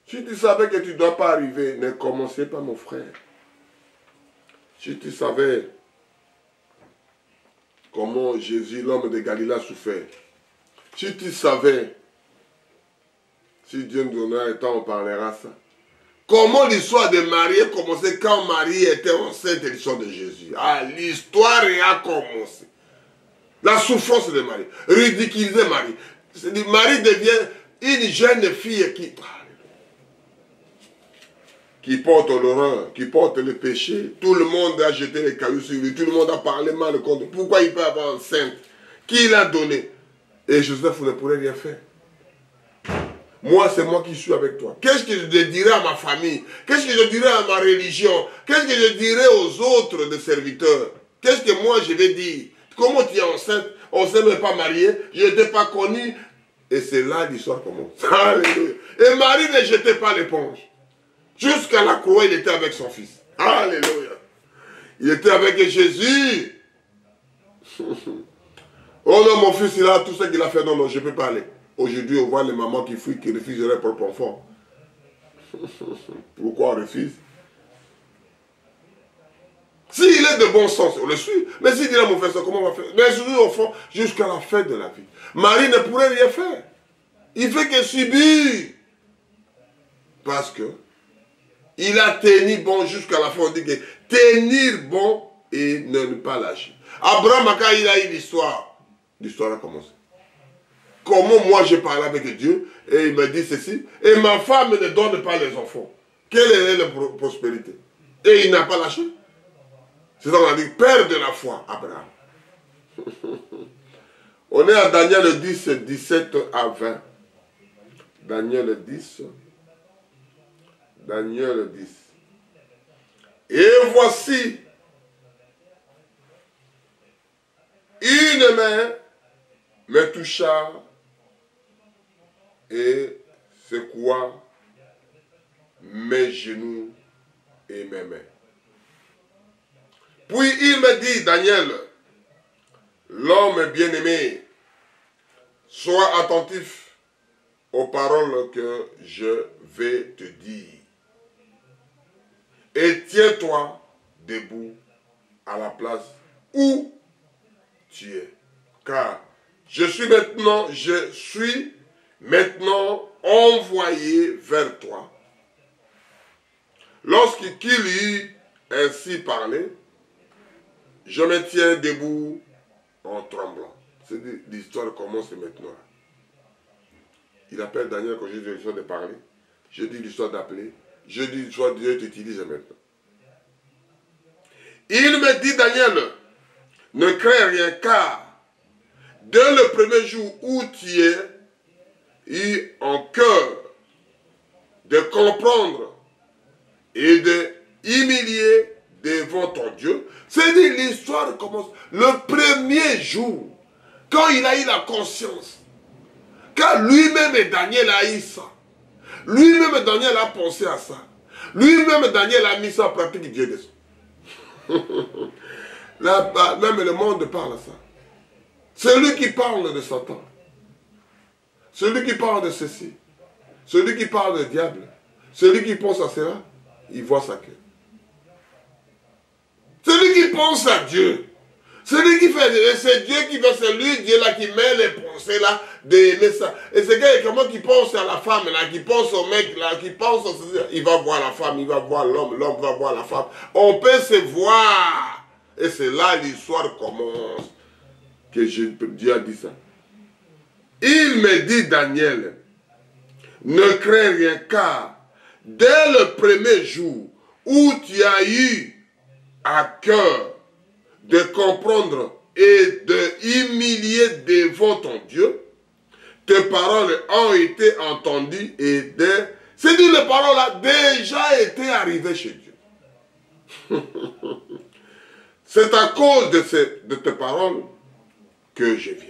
Si tu savais que tu ne dois pas arriver, ne commencez pas, mon frère. Si tu savais comment Jésus, l'homme de Galilée, a souffert. Si tu savais, si Dieu nous donnera le temps, on parlera ça. Comment l'histoire de Marie a commencé quand Marie était enceinte de l'histoire de Jésus. Ah, l'histoire a commencé. La souffrance de Marie. Ridiculiser Marie. Marie devient une jeune fille qui porte l'horreur, qui porte le péché. Tout le monde a jeté les cailloux sur lui. Tout le monde a parlé mal contre lui. Pourquoi il peut avoir enceinte? Qui l'a donné? Et Joseph ne pourrait rien faire. Moi, c'est moi qui suis avec toi. Qu'est-ce que je dirais à ma famille? Qu'est-ce que je dirais à ma religion? Qu'est-ce que je dirais aux autres de serviteurs? Qu'est-ce que moi je vais dire? Comment tu es enceinte? On ne s'est même pas marié. Je n'étais pas connu. Et c'est là l'histoire commence. Alléluia. Et Marie ne jetait pas l'éponge. Jusqu'à la croix, il était avec son fils. Alléluia. Il était avec Jésus. Oh non, mon fils, il a tout ce qu'il a fait. Non, non, je ne peux pas aller. Aujourd'hui, on voit les mamans qui fuient, qui refusent leur propre enfant. Pourquoi on refuse? S'il est de bon sens, on le suit. Mais s'il dit là, mon frère, comment on va faire? Mais je au fond, jusqu'à la fin de la vie. Marie ne pourrait rien faire. Il fait que subir. Parce que il a tenu bon jusqu'à la fin. On dit que tenir bon et ne pas lâcher. Abraham, quand il a eu l'histoire, l'histoire a commencé. Comment moi je parle avec Dieu et il me dit ceci. Et ma femme ne donne pas les enfants. Quelle est la prospérité? Et il n'a pas lâché. C'est ça qu'on a dit, père de la foi, Abraham. On est à Daniel 10, 17 à 20. Daniel 10. Daniel 10. Et voici, une main me toucha et secoua mes genoux et mes mains. Puis il me dit, Daniel, l'homme bien-aimé, sois attentif aux paroles que je vais te dire. Et tiens-toi debout à la place où tu es. Car je suis maintenant envoyé vers toi. Lorsqu'il eut ainsi parlé, je me tiens debout en tremblant. L'histoire commence maintenant. Il appelle Daniel quand j'ai dit l'histoire de parler. Je dis l'histoire d'appeler. Je dis l'histoire de Dieu t'utilise maintenant. Il me dit, Daniel, ne crains rien car dès le premier jour où tu es eu en cœur de comprendre et de humilier devant ton Dieu, c'est-à-dire l'histoire commence le premier jour, quand il a eu la conscience, car lui-même et Daniel a eu ça. Lui-même Daniel a pensé à ça. Lui-même Daniel a mis ça en pratique, Dieu descend. Là, même le monde parle à ça. Celui qui parle de Satan, celui qui parle de ceci, celui qui parle du diable, celui qui pense à cela, il voit sa queue. Celui qui pense à Dieu, celui qui fait, c'est Dieu qui fait, c'est lui, Dieu là qui met les pensées là, d'aimer ça. Et c'est quelqu'un qui pense à la femme là, qui pense au mec là, qui pense à ceci, il va voir la femme, il va voir l'homme, l'homme va voir la femme. On peut se voir. Et c'est là l'histoire commence. Que Dieu a dit ça. Il me dit, Daniel, ne crains rien car dès le premier jour où tu as eu à cœur de comprendre et de humilier devant ton Dieu, tes paroles ont été entendues et c'est-à-dire les paroles là déjà été arrivées chez Dieu. C'est à cause de tes paroles que je viens.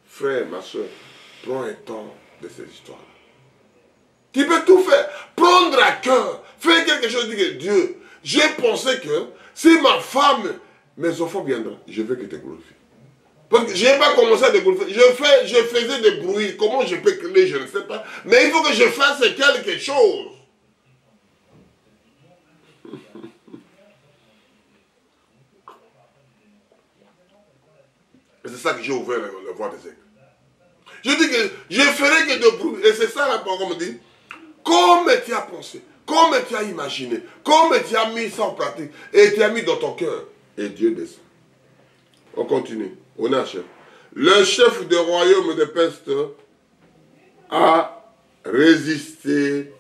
Frère, ma soeur, prends un temps de ces histoires-là. Tu peux tout faire. Prendre à cœur. Faire quelque chose, dire Dieu, j'ai pensé que si ma femme, mes enfants viendront, je veux que tu te glorifies. Parce que je n'ai pas commencé à te glorifier. Je faisais des bruits. Comment je peux crier, je ne sais pas. Mais il faut que je fasse quelque chose. Et c'est ça que j'ai ouvert la voie des aigles. Je dis que je ferai que de bruit. Et c'est ça la parole me dit. Comme tu as pensé, comme tu as imaginé, comme tu as mis ça en pratique, et tu as mis dans ton cœur, et Dieu descend. On continue. On achève. Le chef du royaume de peste a résisté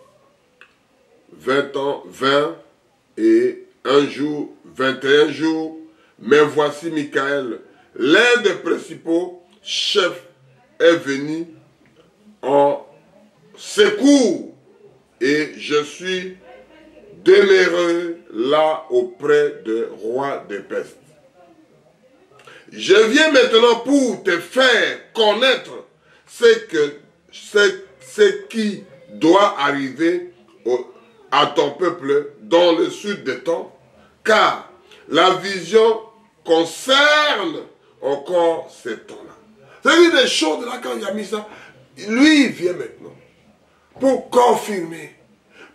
20 ans, 20 et un jour, 21 jours. Mais voici Michael, l'un des principaux chefs, est venu en secours. Et je suis demeuré là auprès du roi de peste. Je viens maintenant pour te faire connaître ce qui doit arriver à ton peuple dans le sud des temps, car la vision concerne encore ces temps-là. C'est-à-dire des choses là, quand il a mis ça, lui il vient maintenant pour confirmer,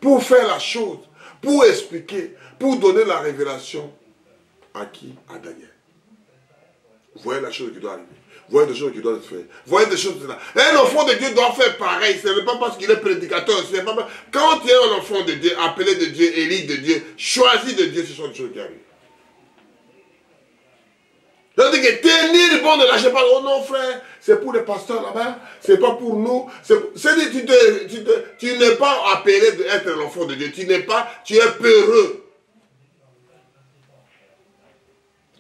pour faire la chose, pour expliquer, pour donner la révélation à qui? À Daniel. Vous voyez la chose qui doit arriver. Vous voyez des choses qui doivent se faire. Vous voyez des choses là. Un enfant de Dieu doit faire pareil. Ce n'est pas parce qu'il est prédicateur. Pas... Quand tu es un enfant de Dieu, appelé de Dieu, élu de Dieu, choisi de Dieu, ce sont des choses qui arrivent. C'est-à-dire que tenir bon ne lâchez pas. Oh non frère, c'est pour les pasteurs là-bas, c'est pas pour nous. C'est-à-dire tu n'es pas appelé d'être l'enfant de Dieu. Tu es peureux.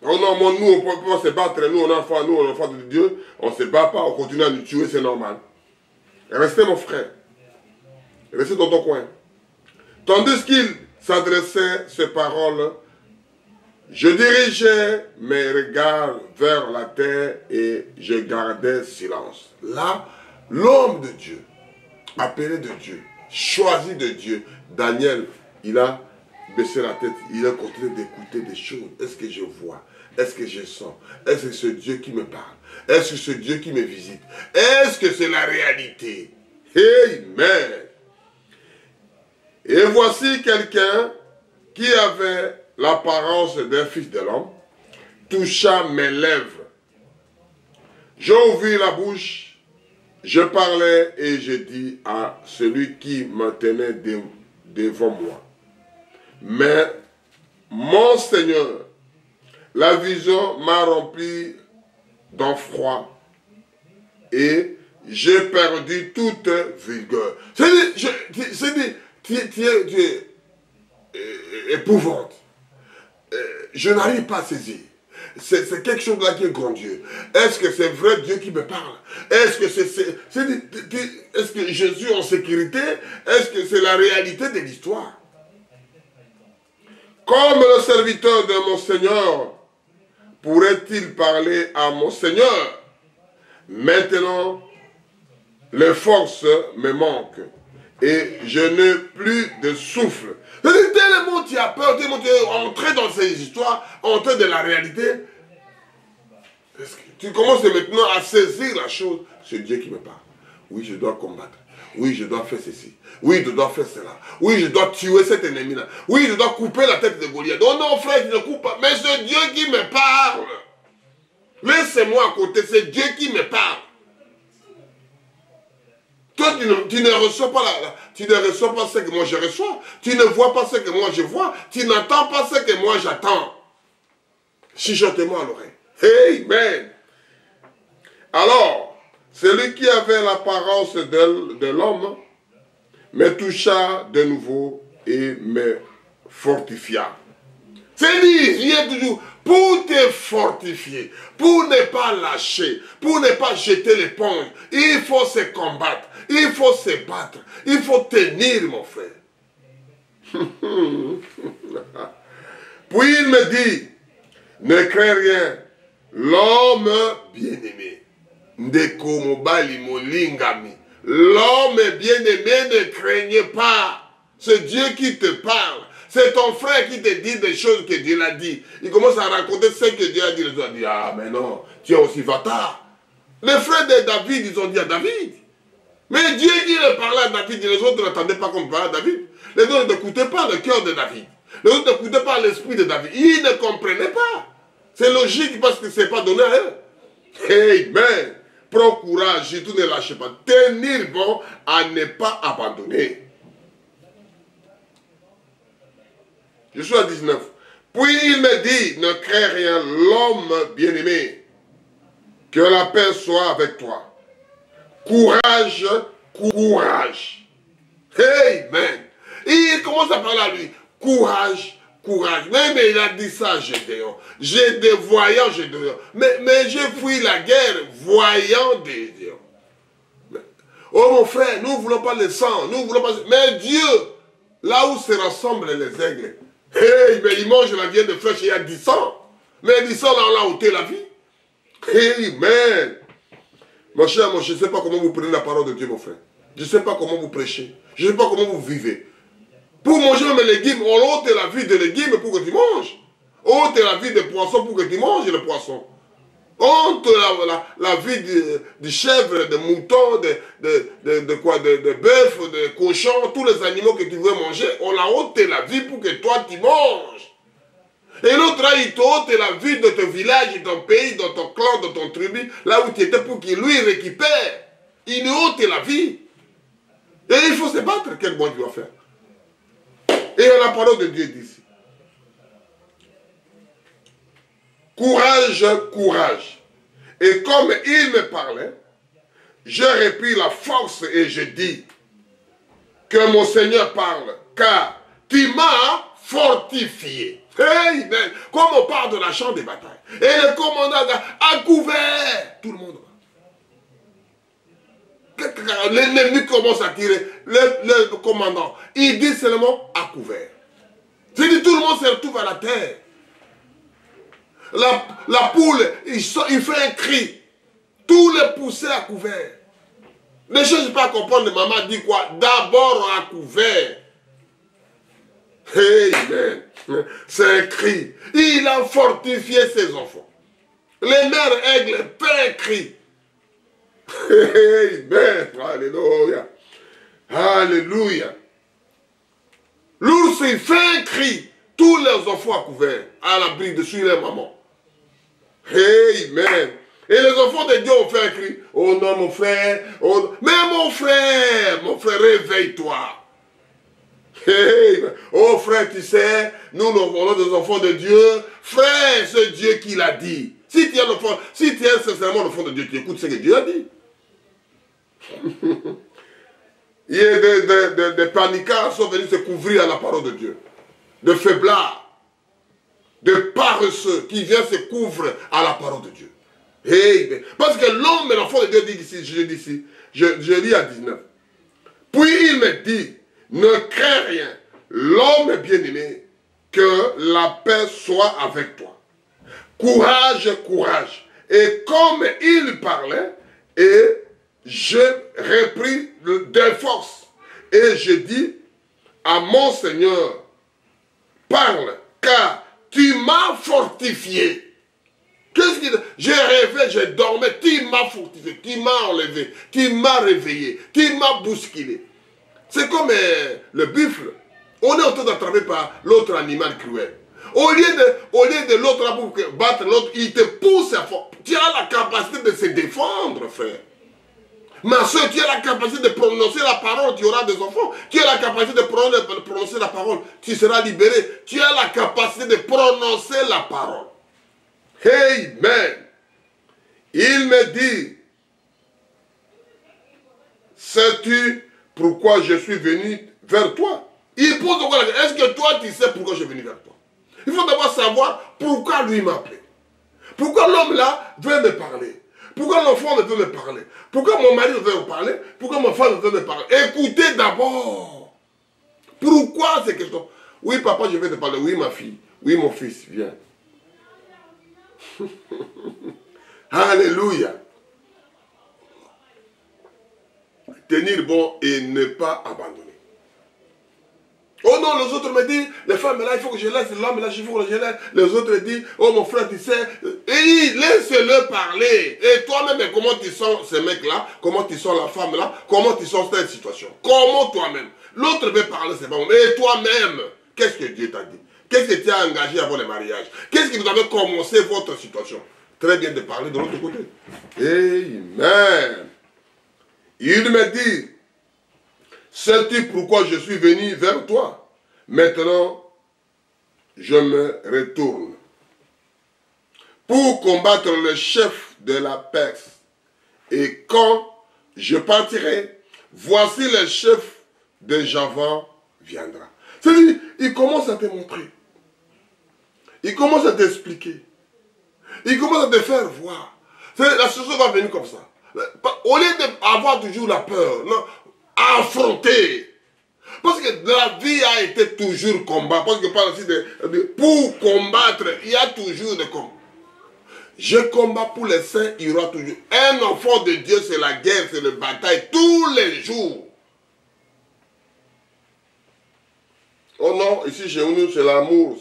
Oh non, nous, on ne peut pas se battre. Nous, on est enfants de Dieu. On ne se bat pas, on continue à nous tuer, c'est normal. Restez mon frère. Restez dans ton coin. Tandis qu'il s'adressait ces paroles, je dirigeais mes regards vers la terre et je gardais silence. Là, l'homme de Dieu, appelé de Dieu, choisi de Dieu, Daniel, il a baissé la tête, il a continué d'écouter des choses. Est-ce que je vois? Est-ce que je sens? Est-ce que c'est Dieu qui me parle? Est-ce que c'est Dieu qui me visite? Est-ce que c'est la réalité? Amen. Et voici quelqu'un qui avait l'apparence d'un fils de l'homme, toucha mes lèvres. J'ouvris la bouche, je parlais et je dis à celui qui me tenait devant moi. Mais mon Seigneur, la vision m'a rempli d'effroi et j'ai perdu toute vigueur. C'est épouvante. Je n'arrive pas à saisir. C'est quelque chose là qui est grandiose. Est-ce que c'est vrai Dieu qui me parle? Est-ce que Jésus est en sécurité? Est-ce que c'est la réalité de l'histoire? Comme le serviteur de mon Seigneur pourrait-il parler à mon Seigneur? Maintenant, les forces me manquent et je n'ai plus de souffle. Tellement tu as peur, tellement tu es entré dans ces histoires, entré dans la réalité. Tu commences maintenant à saisir la chose. C'est Dieu qui me parle. Oui, je dois combattre. Oui, je dois faire ceci. Oui, je dois faire cela. Oui, je dois tuer cet ennemi-là. Oui, je dois couper la tête de Goliath. Non, non, frère, tu ne coupes pas. Mais c'est Dieu qui me parle. Laissez-moi à côté, c'est Dieu qui me parle. Toi, tu ne reçois pas tu ne reçois pas ce que moi je reçois. Tu ne vois pas ce que moi je vois. Tu n'entends pas ce que moi j'attends. Chuchote-moi à l'oreille. Amen. Alors, celui qui avait l'apparence de l'homme me toucha de nouveau et me fortifia. C'est dit, viens toujours pour te fortifier, pour ne pas lâcher, pour ne pas jeter l'éponge. Il faut se combattre, il faut se battre, il faut tenir, mon frère. Puis il me dit, ne crains rien, l'homme bien-aimé, l'homme bien-aimé ne craignez pas, c'est Dieu qui te parle. C'est ton frère qui te dit des choses que Dieu l'a dit. Il commence à raconter ce que Dieu a dit. Les autres disent, ah mais non, tu es aussi va-t'en. Les frères de David, ils ont dit à David. Mais Dieu qui le parlait à David, les autres n'attendaient pas qu'on parlait à David. Les autres n'écoutaient pas le cœur de David. Les autres n'écoutaient pas l'esprit de David. Ils ne comprenaient pas. C'est logique parce que ce n'est pas donné à eux. Amen. Prends courage, tout ne lâchez pas. Tenir bon à ne pas abandonner. Je suis à 19. Puis il me dit, ne crains rien, l'homme bien-aimé, que la paix soit avec toi. Courage, courage. Amen. Il commence à parler à lui. Courage, courage. Même il a dit ça à Gédéon. J'ai des voyants, Gédéon. Mais j'ai fui la guerre, voyant Gédéon. Oh mon frère, nous ne voulons pas le sang. Nous voulons pas... Mais Dieu, là où se rassemblent les aigles, hey, mais il mange la viande de flèche, il y a 10 ans. Mais 10 ans, là, on a ôté la vie. Amen. Mon cher, je ne sais pas comment vous prenez la parole de Dieu, mon frère. Je ne sais pas comment vous prêchez. Je ne sais pas comment vous vivez. Pour manger même les légumes, on ôte la vie des légumes pour que tu manges. On ôte la vie des poissons pour que tu manges les poissons. On ôte la vie du chèvre, de mouton, de bœuf, de cochon, tous les animaux que tu veux manger. On a ôté la vie pour que toi tu manges. Et l'autre là, il t'ôte la vie de ton village, de ton pays, de ton clan, de ton tribu, là où tu étais pour qu'il lui récupère. Il lui ôte la vie. Et il faut se battre. Quel bon Dieu doit faire. Et la parole de Dieu dit ici. Courage, courage. Et comme il me parlait, j'ai repris la force et je dis que mon Seigneur parle, car tu m'as fortifié. Amen. Comme on parle de la chambre de bataille. Et le commandant a couvert tout le monde. L'ennemi commence à tirer. Le commandant, il dit seulement à couvert. J'ai dit, tout le monde se retrouve à la terre. La poule, il fait un cri. Tous les poussés à couvert. Ne cherche pas à comprendre, maman dit quoi? D'abord à couvert. Amen. C'est un cri. Il a fortifié ses enfants. Les mères aigles font un cri. Amen. Alléluia. Alléluia. L'ours, il fait un cri. Tous les enfants à couvert, à l'abri dessus les mamans. Amen. Et les enfants de Dieu ont fait un cri. Oh non, mon frère. Oh, mais mon frère, réveille-toi. Hey, oh frère, tu sais, nous avons des enfants de Dieu. Frère, c'est Dieu qui l'a dit. Si tu es sincèrement l'enfant de Dieu, tu écoutes ce que Dieu a dit. Il y a des paniquards qui sont venus se couvrir à la parole de Dieu. De faiblards, de paresseux qui viennent se couvrir à la parole de Dieu. Hey, parce que l'homme et l'enfant de Dieu dit ici, je dis ici, je lis à 19. Puis il me dit, ne crains rien, l'homme est bien-aimé, que la paix soit avec toi. Courage, courage. Et comme il parlait, et je repris de force, et je dis à mon Seigneur, parle, car tu m'as fortifié. Qu'est-ce qu'il dit? J'ai rêvé, j'ai dormi, tu m'as fortifié, tu m'as enlevé, tu m'as réveillé, tu m'as bousculé. C'est comme le buffle. On est en train d'attraper par l'autre animal cruel. Au lieu de l'autre battre l'autre, il te pousse à fond. Tu as la capacité de se défendre, frère. Ma soeur, tu as la capacité de prononcer la parole, tu auras des enfants. Tu as la capacité de prononcer la parole, tu seras libéré. Tu as la capacité de prononcer la parole. Amen. Il me dit, sais-tu pourquoi je suis venu vers toi? Il pose encore la question, est-ce que toi tu sais pourquoi je suis venu vers toi? Il faut d'abord savoir pourquoi lui m'a appelé. Pourquoi l'homme là veut me parler? Pourquoi l'enfant veut me parler? Pourquoi mon mari veut me parler? Pourquoi mon femme veut me parler? Écoutez d'abord. Pourquoi ces questions? Oui papa, je vais te parler. Oui ma fille. Oui mon fils, viens. Alléluia. Tenir bon et ne pas abandonner. Oh non, les autres me disent, les femmes là, il faut que je laisse, l'homme là, il faut que je laisse. Les autres disent, oh mon frère, tu sais, et laisse-le parler. Et toi-même, comment tu sens ces mecs-là? Comment tu sens la femme là? Comment tu sens cette situation? Comment toi-même? L'autre veut parler, c'est pas bon. Et toi-même, qu'est-ce que Dieu t'a dit? Qu'est-ce que tu as engagé avant le mariage? Qu'est-ce que vous avez commencé votre situation? Très bien de parler de l'autre côté. Amen. Il me dit, sais-tu pourquoi je suis venu vers toi? Maintenant, je me retourne pour combattre le chef de la Perse. Et quand je partirai, voici le chef de Javan viendra. C'est-à-dire, il commence à te montrer. Il commence à t'expliquer. Il commence à te faire voir. La situation va venir comme ça. Au lieu d'avoir toujours la peur, non, affronter. Parce que la vie a été toujours combat. Parce que par aussi pour combattre, il y a toujours des combats. Je combats pour les saints, il y aura toujours. Un enfant de Dieu, c'est la guerre, c'est la bataille tous les jours. Oh non, ici chez nous, c'est l'amour.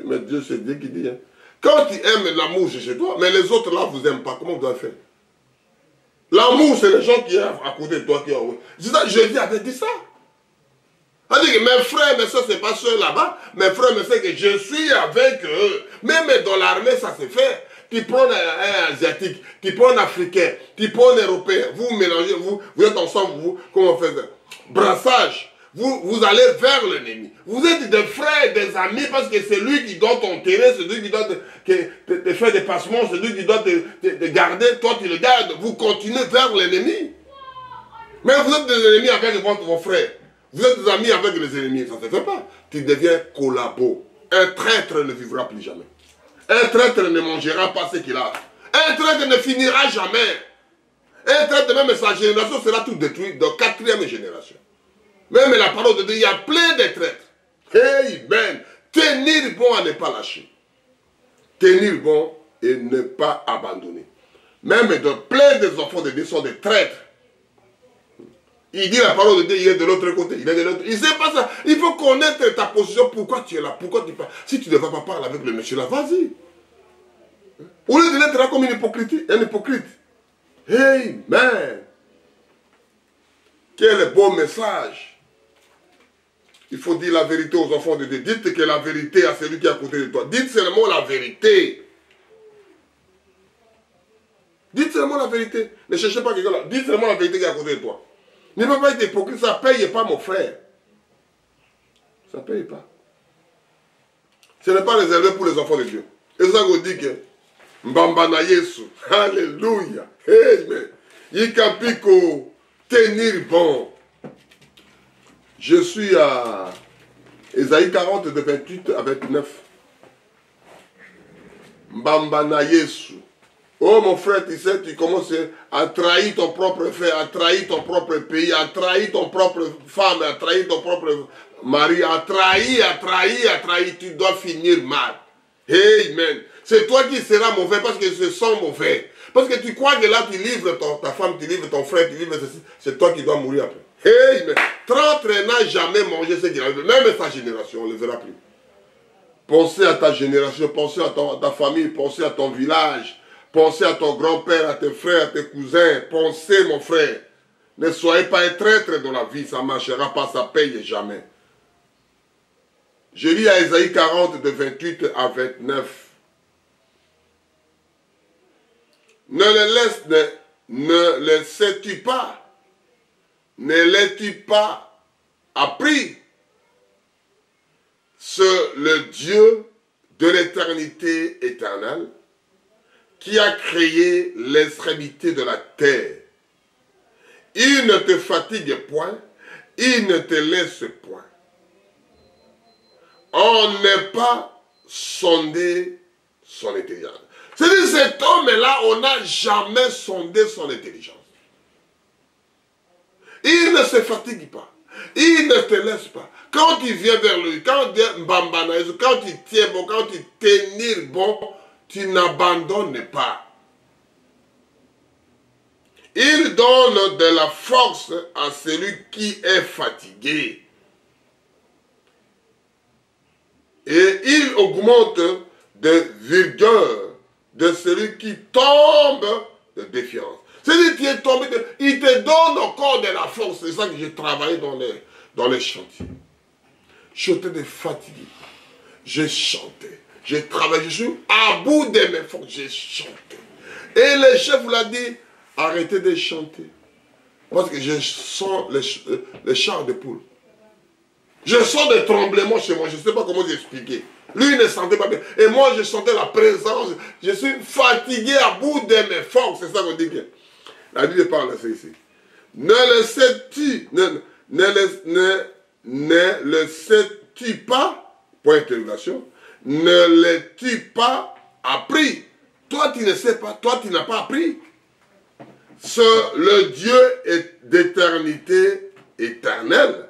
Mais Dieu, c'est Dieu qui dit. Hein. Quand tu aimes l'amour, c'est chez toi. Mais les autres là, vous n'aiment pas. Comment vous allez faire? L'amour, c'est les gens qui sont à côté de toi qui ont. Jésus avait dit ça. Il a dit que mes frères, mes soeurs, ce n'est pas ceux là-bas. Mes frères, mes soeurs, que je suis avec eux. Même dans l'armée, ça se fait. Tu prends un Asiatique, tu prends un Africain, tu prends un Européen. Vous mélangez, vous êtes ensemble, vous, comment on fait ça? Brassage. Vous allez vers l'ennemi. Vous êtes des frères, des amis, parce que c'est lui qui doit t'enterrer, c'est lui qui doit te faire des passements, c'est lui qui doit te garder, toi tu le gardes. Vous continuez vers l'ennemi. Mais vous êtes des ennemis avec vos frères. Vous êtes des amis avec les ennemis. Ça ne se fait pas. Tu deviens collabo. Un traître ne vivra plus jamais. Un traître ne mangera pas ce qu'il a. Un traître ne finira jamais. Un traître, même sa génération sera tout détruite dans 4e génération. Même la parole de Dieu, il y a plein de traîtres. Amen. Tenir bon à ne pas lâcher. Tenir bon et ne pas abandonner. Même de plein des enfants de Dieu sont des traîtres. Il dit la parole de Dieu, il est de l'autre côté. Il est de l'autre. Il ne sait pas ça. Il faut connaître ta position. Pourquoi tu es là? Pourquoi tu parles? Si tu ne vas pas parler avec le monsieur là, vas-y. Au lieu de l'être là comme un hypocrite. Amen. Quel beau message. Il faut dire la vérité aux enfants de Dieu. Dites que la vérité à celui qui est à côté de toi. Dites seulement la vérité. Dites seulement la vérité. Ne cherchez pas quelqu'un là. Dites seulement la vérité qui est à côté de toi. Ne peut pas être hypocrite. Ça ne paye pas, mon frère. Ça ne paye pas. Ce n'est pas réservé pour les enfants de Dieu. Et ça vous dit que Mbambana Yesu. Alléluia. Amen. Yikapiko. Tenir bon. Je suis à Ésaïe 40 de 28 à 29. Mbambana Yesu. Oh mon frère, tu sais, tu commences à trahir ton propre frère, à trahir ton propre pays, à trahir ton propre femme, à trahir ton propre mari, à trahir. Tu dois finir mal. Amen. C'est toi qui seras mauvais parce que ce sont mauvais. Parce que tu crois que là, tu livres ta femme, tu livres ton frère, tu livres ceci. C'est toi qui dois mourir après. Amen. 30 n'a jamais mangé ce qu'il a vu. Même sa génération, on ne le verra plus. Pensez à ta génération, pensez à ta famille, pensez à ton village. Pensez à ton grand-père, à tes frères, à tes cousins. Pensez, mon frère. Ne soyez pas un traître dans la vie. Ça ne marchera pas, ça paye jamais. Je lis à Ésaïe 40 de 28 à 29. Ne les sais-tu pas? Ne l'as-tu pas appris? C'est le Dieu de l'éternité éternelle qui a créé l'extrémité de la terre. Il ne te fatigue point, il ne te laisse point. On n'est pas sondé son intelligence. C'est-à-dire cet homme-là, on n'a jamais sondé son intelligence. Il ne se fatigue pas. Il ne te laisse pas. Quand tu viens vers lui, quand tu quand tu tiens bon, quand tu tenir bon, tu n'abandonnes pas. Il donne de la force à celui qui est fatigué. Et il augmente de vigueur de celui qui tombe de défiance. C'est-à-dire qu'il est tombé, il te donne encore de la force. C'est ça que j'ai travaillé dans les chantiers. J'étais fatigué. J'ai chanté. J'ai travaillé. Je suis à bout de mes forces. J'ai chanté. Et le chef vous l'a dit, arrêtez de chanter. Parce que je sens les chars de poule. Je sens des tremblements chez moi. Je ne sais pas comment vous expliquer. Lui, il ne sentait pas bien. Et moi, je sentais la présence. Je suis fatigué à bout de mes forces. C'est ça qu'on dit que la Bible parle, c'est ici. Ne le sais-tu, ne le sais-tu pas, point d'interrogation, ne l'as-tu pas appris? Toi, tu ne sais pas, toi, tu n'as pas appris. C'est le Dieu d'éternité éternelle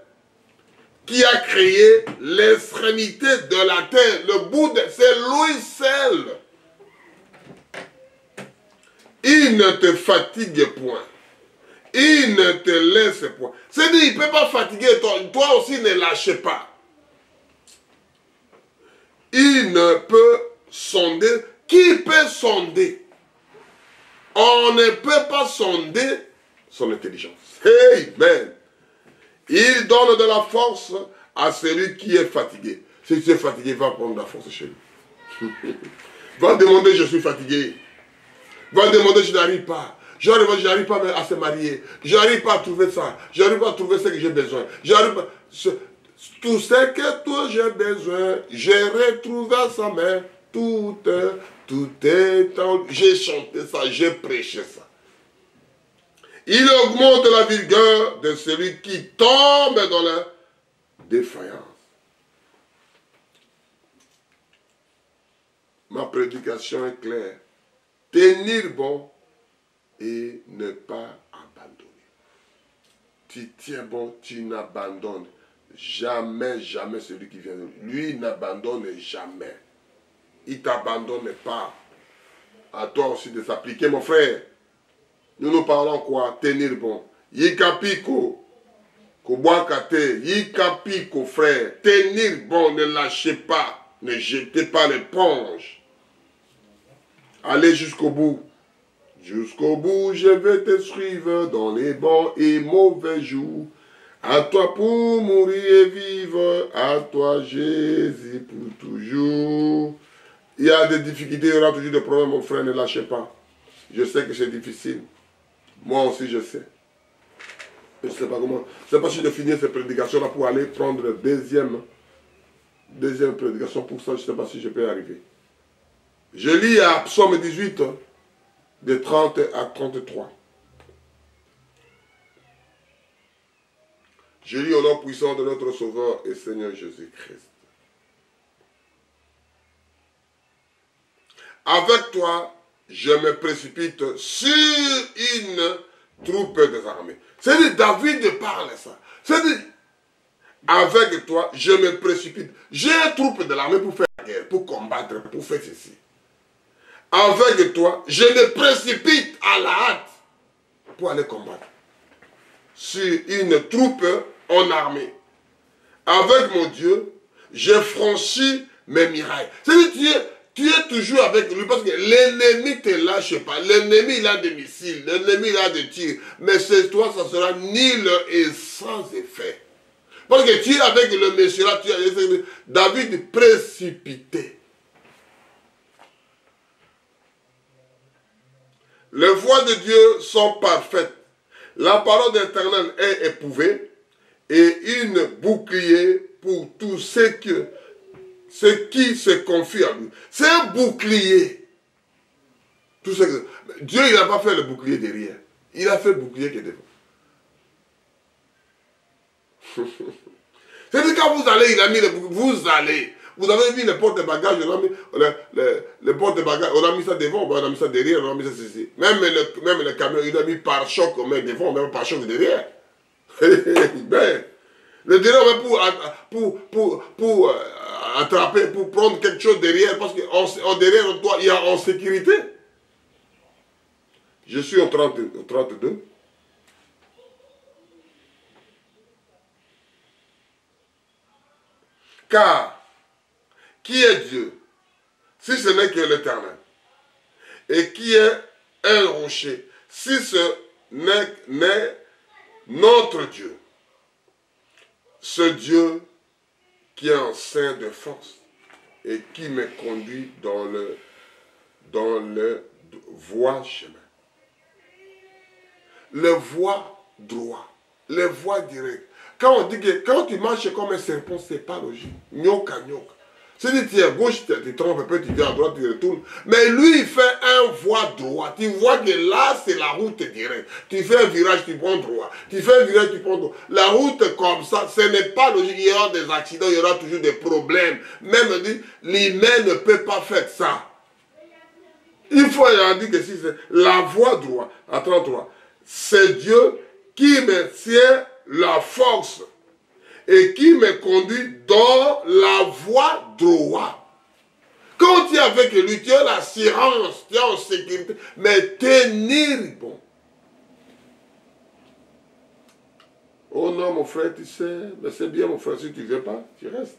qui a créé l'extrémité de la terre, le bout de... C'est lui seul. Il ne te fatigue point. Il ne te laisse point. C'est-à-dire, il ne peut pas fatiguer toi. Toi aussi, ne lâche pas. Il ne peut sonder. Qui peut sonder? On ne peut pas sonder son intelligence. Amen. Il donne de la force à celui qui est fatigué. Si tu es fatigué, va prendre la force chez lui. Va demander, je suis fatigué. Va demander, je n'arrive pas. Je n'arrive pas à se marier. Je n'arrive pas à trouver ça. Je n'arrive pas à trouver ce que j'ai besoin. Tout ce que toi j'ai besoin, j'ai retrouvé sa main. Tout est en... J'ai chanté ça, j'ai prêché ça. Il augmente la vigueur de celui qui tombe dans la défaillance. Ma prédication est claire. Tenir bon et ne pas abandonner. Tu tiens bon, tu n'abandonnes Jamais, jamais celui qui vient de lui. Lui n'abandonne jamais. Il ne t'abandonne pas. À toi aussi de s'appliquer, mon frère. Nous parlons quoi? Tenir bon. Yikapiko. Kobwakate. Yikapiko, frère. Tenir bon, ne lâchez pas. Ne jetez pas l'éponge. Allez jusqu'au bout. Jusqu'au bout, je vais te suivre dans les bons et mauvais jours. À toi pour mourir et vivre. À toi, Jésus, pour toujours. Il y a des difficultés, il y aura toujours des problèmes, mon frère, ne lâchez pas. Je sais que c'est difficile. Moi aussi, je sais. Je ne sais pas comment. Je ne sais pas si je finis cette prédication-là pour aller prendre la deuxième prédication. Pour ça, je ne sais pas si je peux y arriver. Je lis à Psaume 18, de 30 à 33. Je lis au nom puissant de notre Sauveur et Seigneur Jésus-Christ. Avec toi, je me précipite sur une troupe des armées. C'est-à-dire, David parle ça. C'est-à-dire, avec toi, je me précipite. J'ai une troupe de l'armée pour faire la guerre, pour combattre, pour faire ceci. Avec toi, je me précipite à la hâte pour aller combattre. Sur une troupe en armée. Avec mon Dieu, j'ai franchi mes murailles. C'est-à-dire, tu es toujours avec lui parce que l'ennemi ne te lâche pas. L'ennemi, il a des missiles. L'ennemi, il a des tirs. Mais c'est toi, ça sera nul et sans effet. Parce que tu es avec le monsieur là, tu es David précipité. Les voies de Dieu sont parfaites. La parole d'Éternel est éprouvée et une bouclier pour tous ceux qui se confient à lui. C'est un bouclier. Tout ce que... Dieu, il n'a pas fait le bouclier derrière. Il a fait le bouclier qui est devant. C'est-à-dire quand vous allez, il a mis le bouclier. Vous allez. Vous avez vu les portes de bagages, on a mis les portes de bagages, on a mis ça devant, on a mis ça derrière, on a mis ça ici. Même le camion, il a mis pare-choc, on met devant, même pare-choc derrière. Ben, le derrière, pour attraper, pour prendre quelque chose derrière, parce qu'en derrière, toi, il y a en sécurité. Je suis au 32. Car, qui est Dieu, si ce n'est que l'Éternel? Et qui est un rocher, si ce n'est notre Dieu? Ce Dieu qui est un saint de force et qui me conduit dans le voie chemin. Le voie droit, le voie direct. Quand on dit que quand tu marches comme un serpent, ce n'est pas logique. Nyoka, nyoka. Si tu es à gauche, tu te trompes un peu, tu viens à droite, tu retournes. Mais lui, il fait un voie droit. Tu vois que là, c'est la route directe. Tu fais un virage, tu prends droit. Tu fais un virage, tu prends droit. La route comme ça, ce n'est pas logique. Il y aura des accidents, il y aura toujours des problèmes. Même l'humain ne peut pas faire ça. Il faut dire que si c'est la voie droite, à 33, c'est Dieu qui me tient la force et qui me conduit dans la voie droite. Quand tu es avec lui, tu as l'assurance, tu es en sécurité, mais tenir bon. Oh non, mon frère, tu sais, mais c'est bien, mon frère, si tu ne veux pas, tu restes.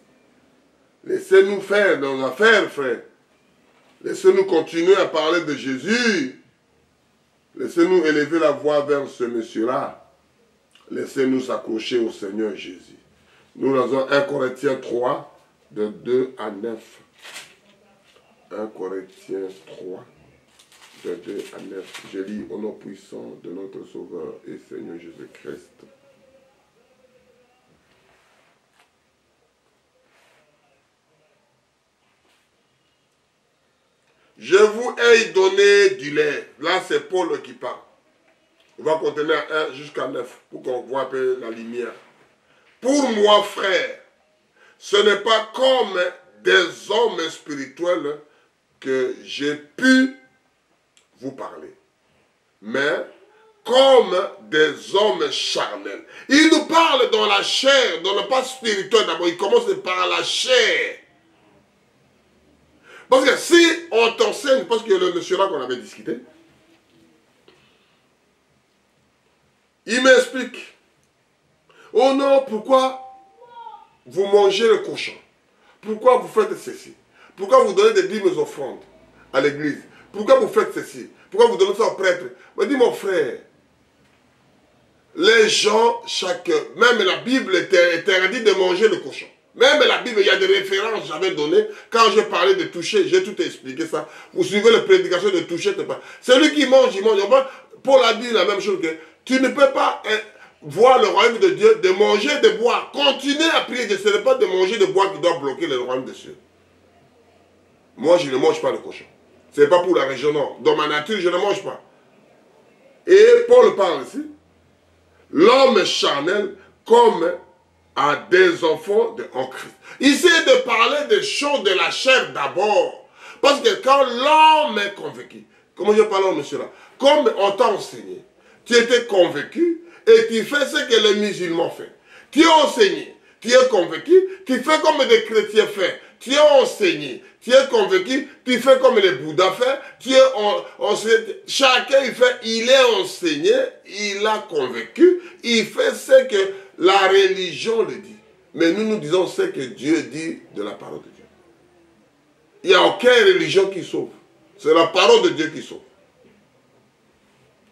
Laissez-nous faire nos affaires, frère. Laissez-nous continuer à parler de Jésus. Laissez-nous élever la voix vers ce monsieur-là. Laissez-nous accrocher au Seigneur Jésus. Nous avons 1 Corinthiens 3, de 2 à 9. 1 Corinthiens 3, de 2 à 9. Je lis au nom puissant de notre Sauveur et Seigneur Jésus-Christ. Je vous ai donné du lait. Là, c'est Paul qui parle. On va continuer à 1 jusqu'à 9 pour qu'on voit un peu la lumière. Pour moi, frère, ce n'est pas comme des hommes spirituels que j'ai pu vous parler, mais comme des hommes charnels. Il nous parle dans la chair, dans le pas spirituel d'abord. Il commence par la chair. Parce que si on t'enseigne, parce que le monsieur là qu'on avait discuté, il m'explique, oh non, pourquoi vous mangez le cochon? Pourquoi vous faites ceci? Pourquoi vous donnez des dîmes aux offrandes à l'église? Pourquoi vous faites ceci? Pourquoi vous donnez ça au prêtre? Me dit mon frère, les gens, même la Bible interdit de manger le cochon. Même la Bible, il y a des références que j'avais données. Quand j'ai parlé de toucher, j'ai tout expliqué ça. Vous suivez les prédications de toucher, celui qui mange, il mange. Paul a dit la même chose que tu ne peux pas voir le royaume de Dieu, de manger, de boire. Continuez à prier. Ce n'est pas de manger, de boire qui doit bloquer le royaume de Dieu. Moi, je ne mange pas le cochon. Ce n'est pas pour la région, non. Dans ma nature, je ne mange pas. Et Paul parle ici. L'homme charnel comme à des enfants en Christ. Il essaie de parler des choses de la chair d'abord. Parce que quand l'homme est convaincu, comment je parle, monsieur là? Comme on t'a enseigné, tu étais convaincu et tu fais ce que les musulmans font. Tu es enseigné, tu es convaincu, tu fais comme des chrétiens font. Tu es enseigné, tu es convaincu, tu fais comme les Bouddhas font. Tu es enseigné. Chacun il est enseigné, il a convaincu, il fait ce que la religion le dit. Mais nous disons ce que Dieu dit de la parole de Dieu. Il n'y a aucune religion qui sauve. C'est la parole de Dieu qui sauve.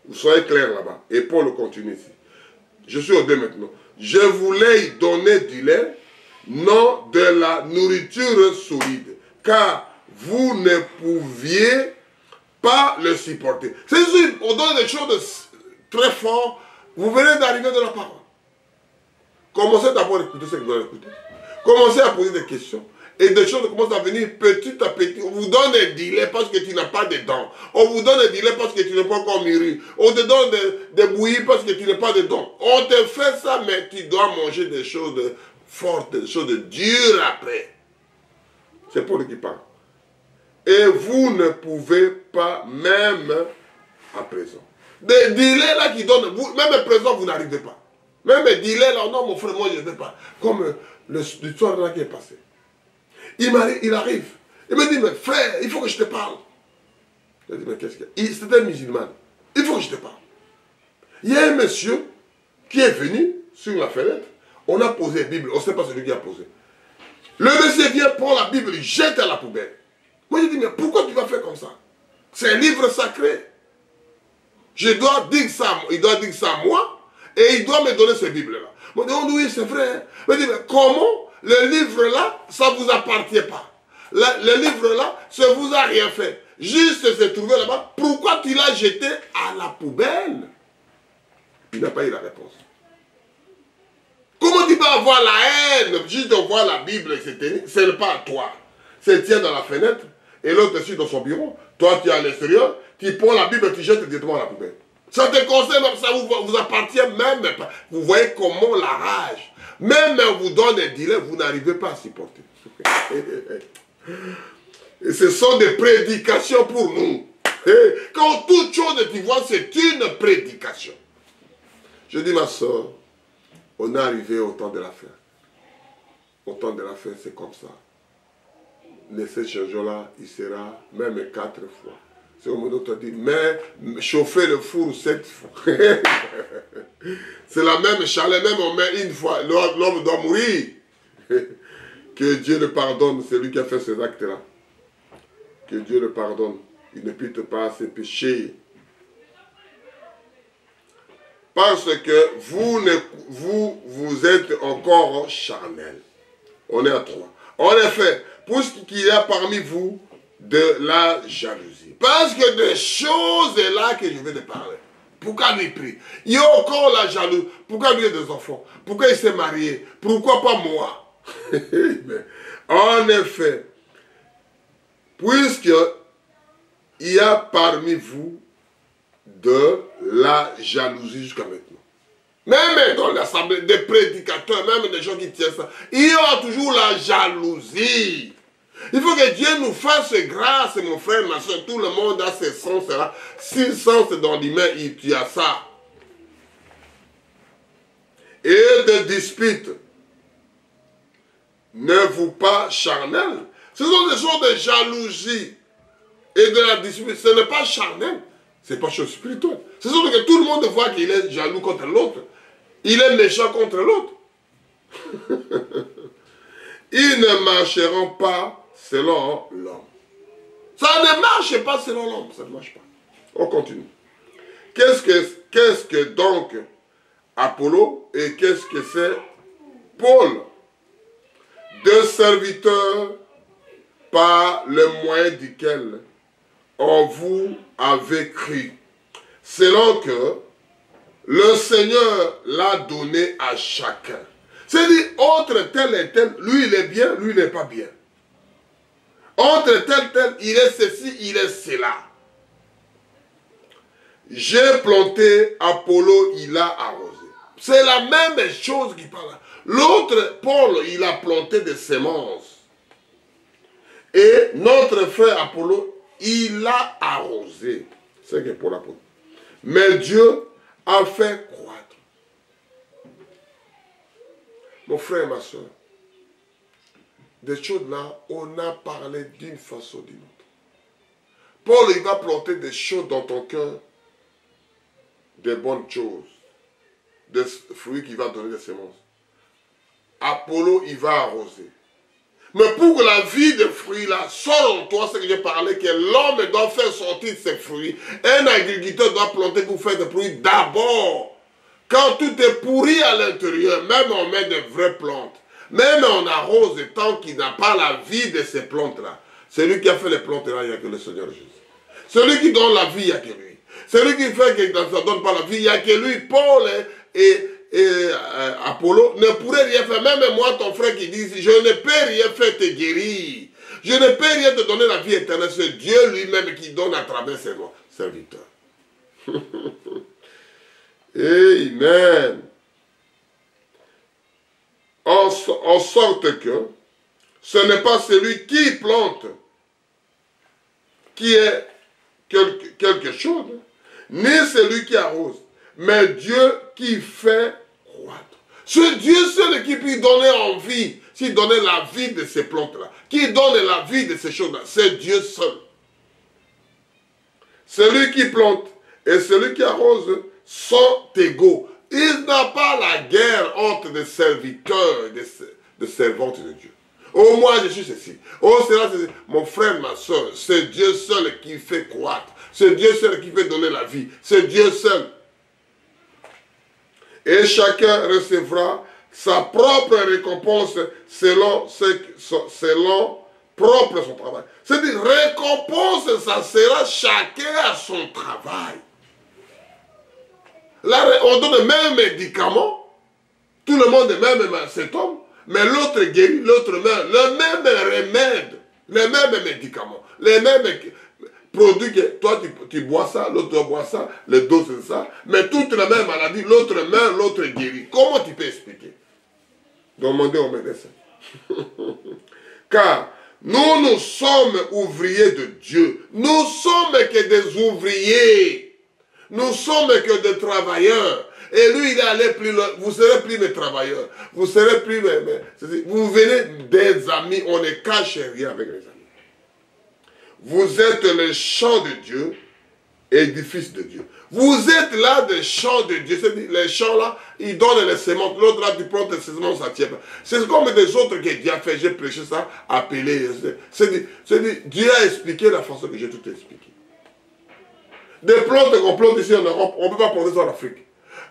Vous soyez clairs là-bas. Et Paul continue ici. Je suis au 2 maintenant. Je voulais donner du lait, non de la nourriture solide, car vous ne pouviez pas le supporter. C'est juste, on donne des choses très fortes. Vous venez d'arriver de la parole. Commencez d'abord à écouter ce que vous allez écouter. Commencez à poser des questions. Et des choses commencent à venir petit à petit. On vous donne des délais parce que tu n'as pas de dents. On vous donne des délais parce que tu n'es pas encore mûri. On te donne des bouillies parce que tu n'as pas de dents. On te fait ça, mais tu dois manger des choses fortes, des choses dures après. C'est Paul qui parle. Et vous ne pouvez pas, même à présent. Des délais là qui donnent, même à présent, vous n'arrivez pas. Même des délais là, non, mon frère, moi je ne vais pas. Comme l'histoire là qui est passée. Il arrive. Il me dit, mais frère, il faut que je te parle. Je dis, mais qu'est-ce qu'il y a? C'était un musulman. Il faut que je te parle. Il y a un monsieur qui est venu sur la fenêtre. On a posé la Bible. On ne sait pas celui qui a posé. Le monsieur vient, prend la Bible, il jette à la poubelle. Moi, je dis, mais pourquoi tu vas faire comme ça? C'est un livre sacré. Je dois dire ça, il doit dire ça à moi, et il doit me donner cette Bible-là. Moi, je dis, oui, c'est vrai. Je dis, mais comment? Le livre-là, ça ne vous appartient pas. Le livre-là, ça ne vous a rien fait. Juste se trouver là-bas. Pourquoi tu l'as jeté à la poubelle? Il n'a pas eu la réponse. Comment tu peux avoir la haine? Juste de voir la Bible, ce n'est pas à toi. C'est tient dans la fenêtre et l'autre est dans son bureau. Toi, tu es à l'extérieur, tu prends la Bible et tu jettes directement à la poubelle. Ça te concerne, ça vous appartient même pas. Vous voyez comment la rage. Même on vous donne un délai, vous n'arrivez pas à supporter. Et ce sont des prédications pour nous. Quand toute chose tu vois, c'est une prédication. Je dis, ma soeur, on est arrivé au temps de la fin. Au temps de la fin, c'est comme ça. Laissez ce jour-là, il sera même 4 fois. C'est comme d'autres dit, mais chauffer le four 7 fois. C'est la même chaleur, même on met une fois, l'homme doit mourir. Que Dieu le pardonne, c'est lui qui a fait ces actes-là. Que Dieu le pardonne. Il ne pute pas ses péchés. Parce que vous êtes encore charnel. On est à 3. En effet, puisqu'il y a parmi vous de la jalousie. Parce que des choses est là que je vais te parler. Pourquoi lui prie? Il y a encore la jalousie. Pourquoi lui a des enfants? Pourquoi il s'est marié? Pourquoi pas moi? En effet, puisqu'il y a parmi vous de la jalousie jusqu'à maintenant. Même dans l'assemblée des prédicateurs, même des gens qui tiennent ça, il y a toujours la jalousie. Il faut que Dieu nous fasse grâce, mon frère, ma soeur. Tout le monde a ses sens là. 6 sens dans l'humain, tu as ça. et de disputes. N'êtes-vous pas charnel? Ce sont des choses de jalousie et de la dispute. Ce n'est pas charnel. Ce n'est pas chose spirituelle. Ce sont que tout le monde voit qu'il est jaloux contre l'autre. Il est méchant contre l'autre. Ils ne marcheront pas selon l'homme. Ça ne marche pas selon l'homme. Ça ne marche pas. On continue. Qu'est-ce que donc Apollo et qu'est-ce que c'est Paul? Deux serviteurs par le moyen duquel en vous avez cru, selon que le Seigneur l'a donné à chacun. C'est-à-dire, entre tel et tel, lui il est bien, lui il n'est pas bien. Entre tel, il est ceci, il est cela. J'ai planté, Apollo, il a arrosé. C'est la même chose qui parle. L'autre, Paul, il a planté des semences. Et notre frère Apollo, il a arrosé. C'est que pour Apollo. Mais Dieu a fait croître. Mon frère et ma soeur, des choses là, on a parlé d'une façon ou d'une autre. Paul, il va planter des choses dans ton cœur, des bonnes choses, des fruits qui vont donner des semences. Apollo, il va arroser. Mais pour que la vie de fruits là sorte en toi, c'est que j'ai parlé, que l'homme doit faire sortir ses fruits. Un agriculteur doit planter pour faire des fruits d'abord. Quand tout est pourri à l'intérieur, même on met de vraies plantes, même on arrose tant qu'il n'a pas la vie de ces plantes-là. Celui qui a fait les plantes-là, il n'y a que le Seigneur Jésus. Celui qui donne la vie, il n'y a que lui. Celui qui fait que ça ne donne pas la vie, il n'y a que lui. Paul et Apollo ne pourraient rien faire. Même moi, ton frère qui dit, je ne peux rien faire te guérir. Je ne peux rien te donner la vie éternelle. C'est Dieu lui-même qui donne à travers ses serviteurs. Amen. En sorte que ce n'est pas celui qui plante qui est quelque chose, ni celui qui arrose, mais Dieu qui fait croître. C'est Dieu seul qui peut donner envie, s'il donnait la vie de ces plantes-là, qui donne la vie de ces choses-là, c'est Dieu seul. Celui qui plante et celui qui arrose sont égaux. Il n'a pas la guerre entre des serviteurs et des servantes de Dieu. Oh, moi je suis ceci. Oh, cela, c'est mon frère, ma soeur. C'est Dieu seul qui fait croître. C'est Dieu seul qui fait donner la vie. C'est Dieu seul. Et chacun recevra sa propre récompense selon propre son travail. C'est-à-dire, récompense, ça sera chacun à son travail. Là, on donne le même médicament. Tout le monde est même cet homme. Mais l'autre guérit, l'autre meurt. Le même remède, les mêmes médicaments, les mêmes produits que toi tu bois ça, l'autre boit ça, les doses c'est ça. Mais toutes les mêmes maladies, l'autre meurt, l'autre guérit. Comment tu peux expliquer? Demandez au médecin. Car nous sommes ouvriers de Dieu. Nous sommes que des ouvriers. Nous sommes que des travailleurs. Et lui, il est allé plus loin. Vous serez plus mes travailleurs. Vous serez plus vous venez des amis. On ne cache rien avec les amis. Vous êtes le champ de Dieu, édifice de Dieu. Vous êtes là des champs de Dieu. C'est-à-dire, les champs là, ils donnent les semences. L'autre là, tu prends tes semences, ça tient pas. C'est comme des autres que Dieu a fait. J'ai prêché ça, appelé. C'est-à-dire, Dieu a expliqué la façon que j'ai tout expliqué. Des plantes qu'on plante ici en Europe, on ne peut pas planter ça en Afrique.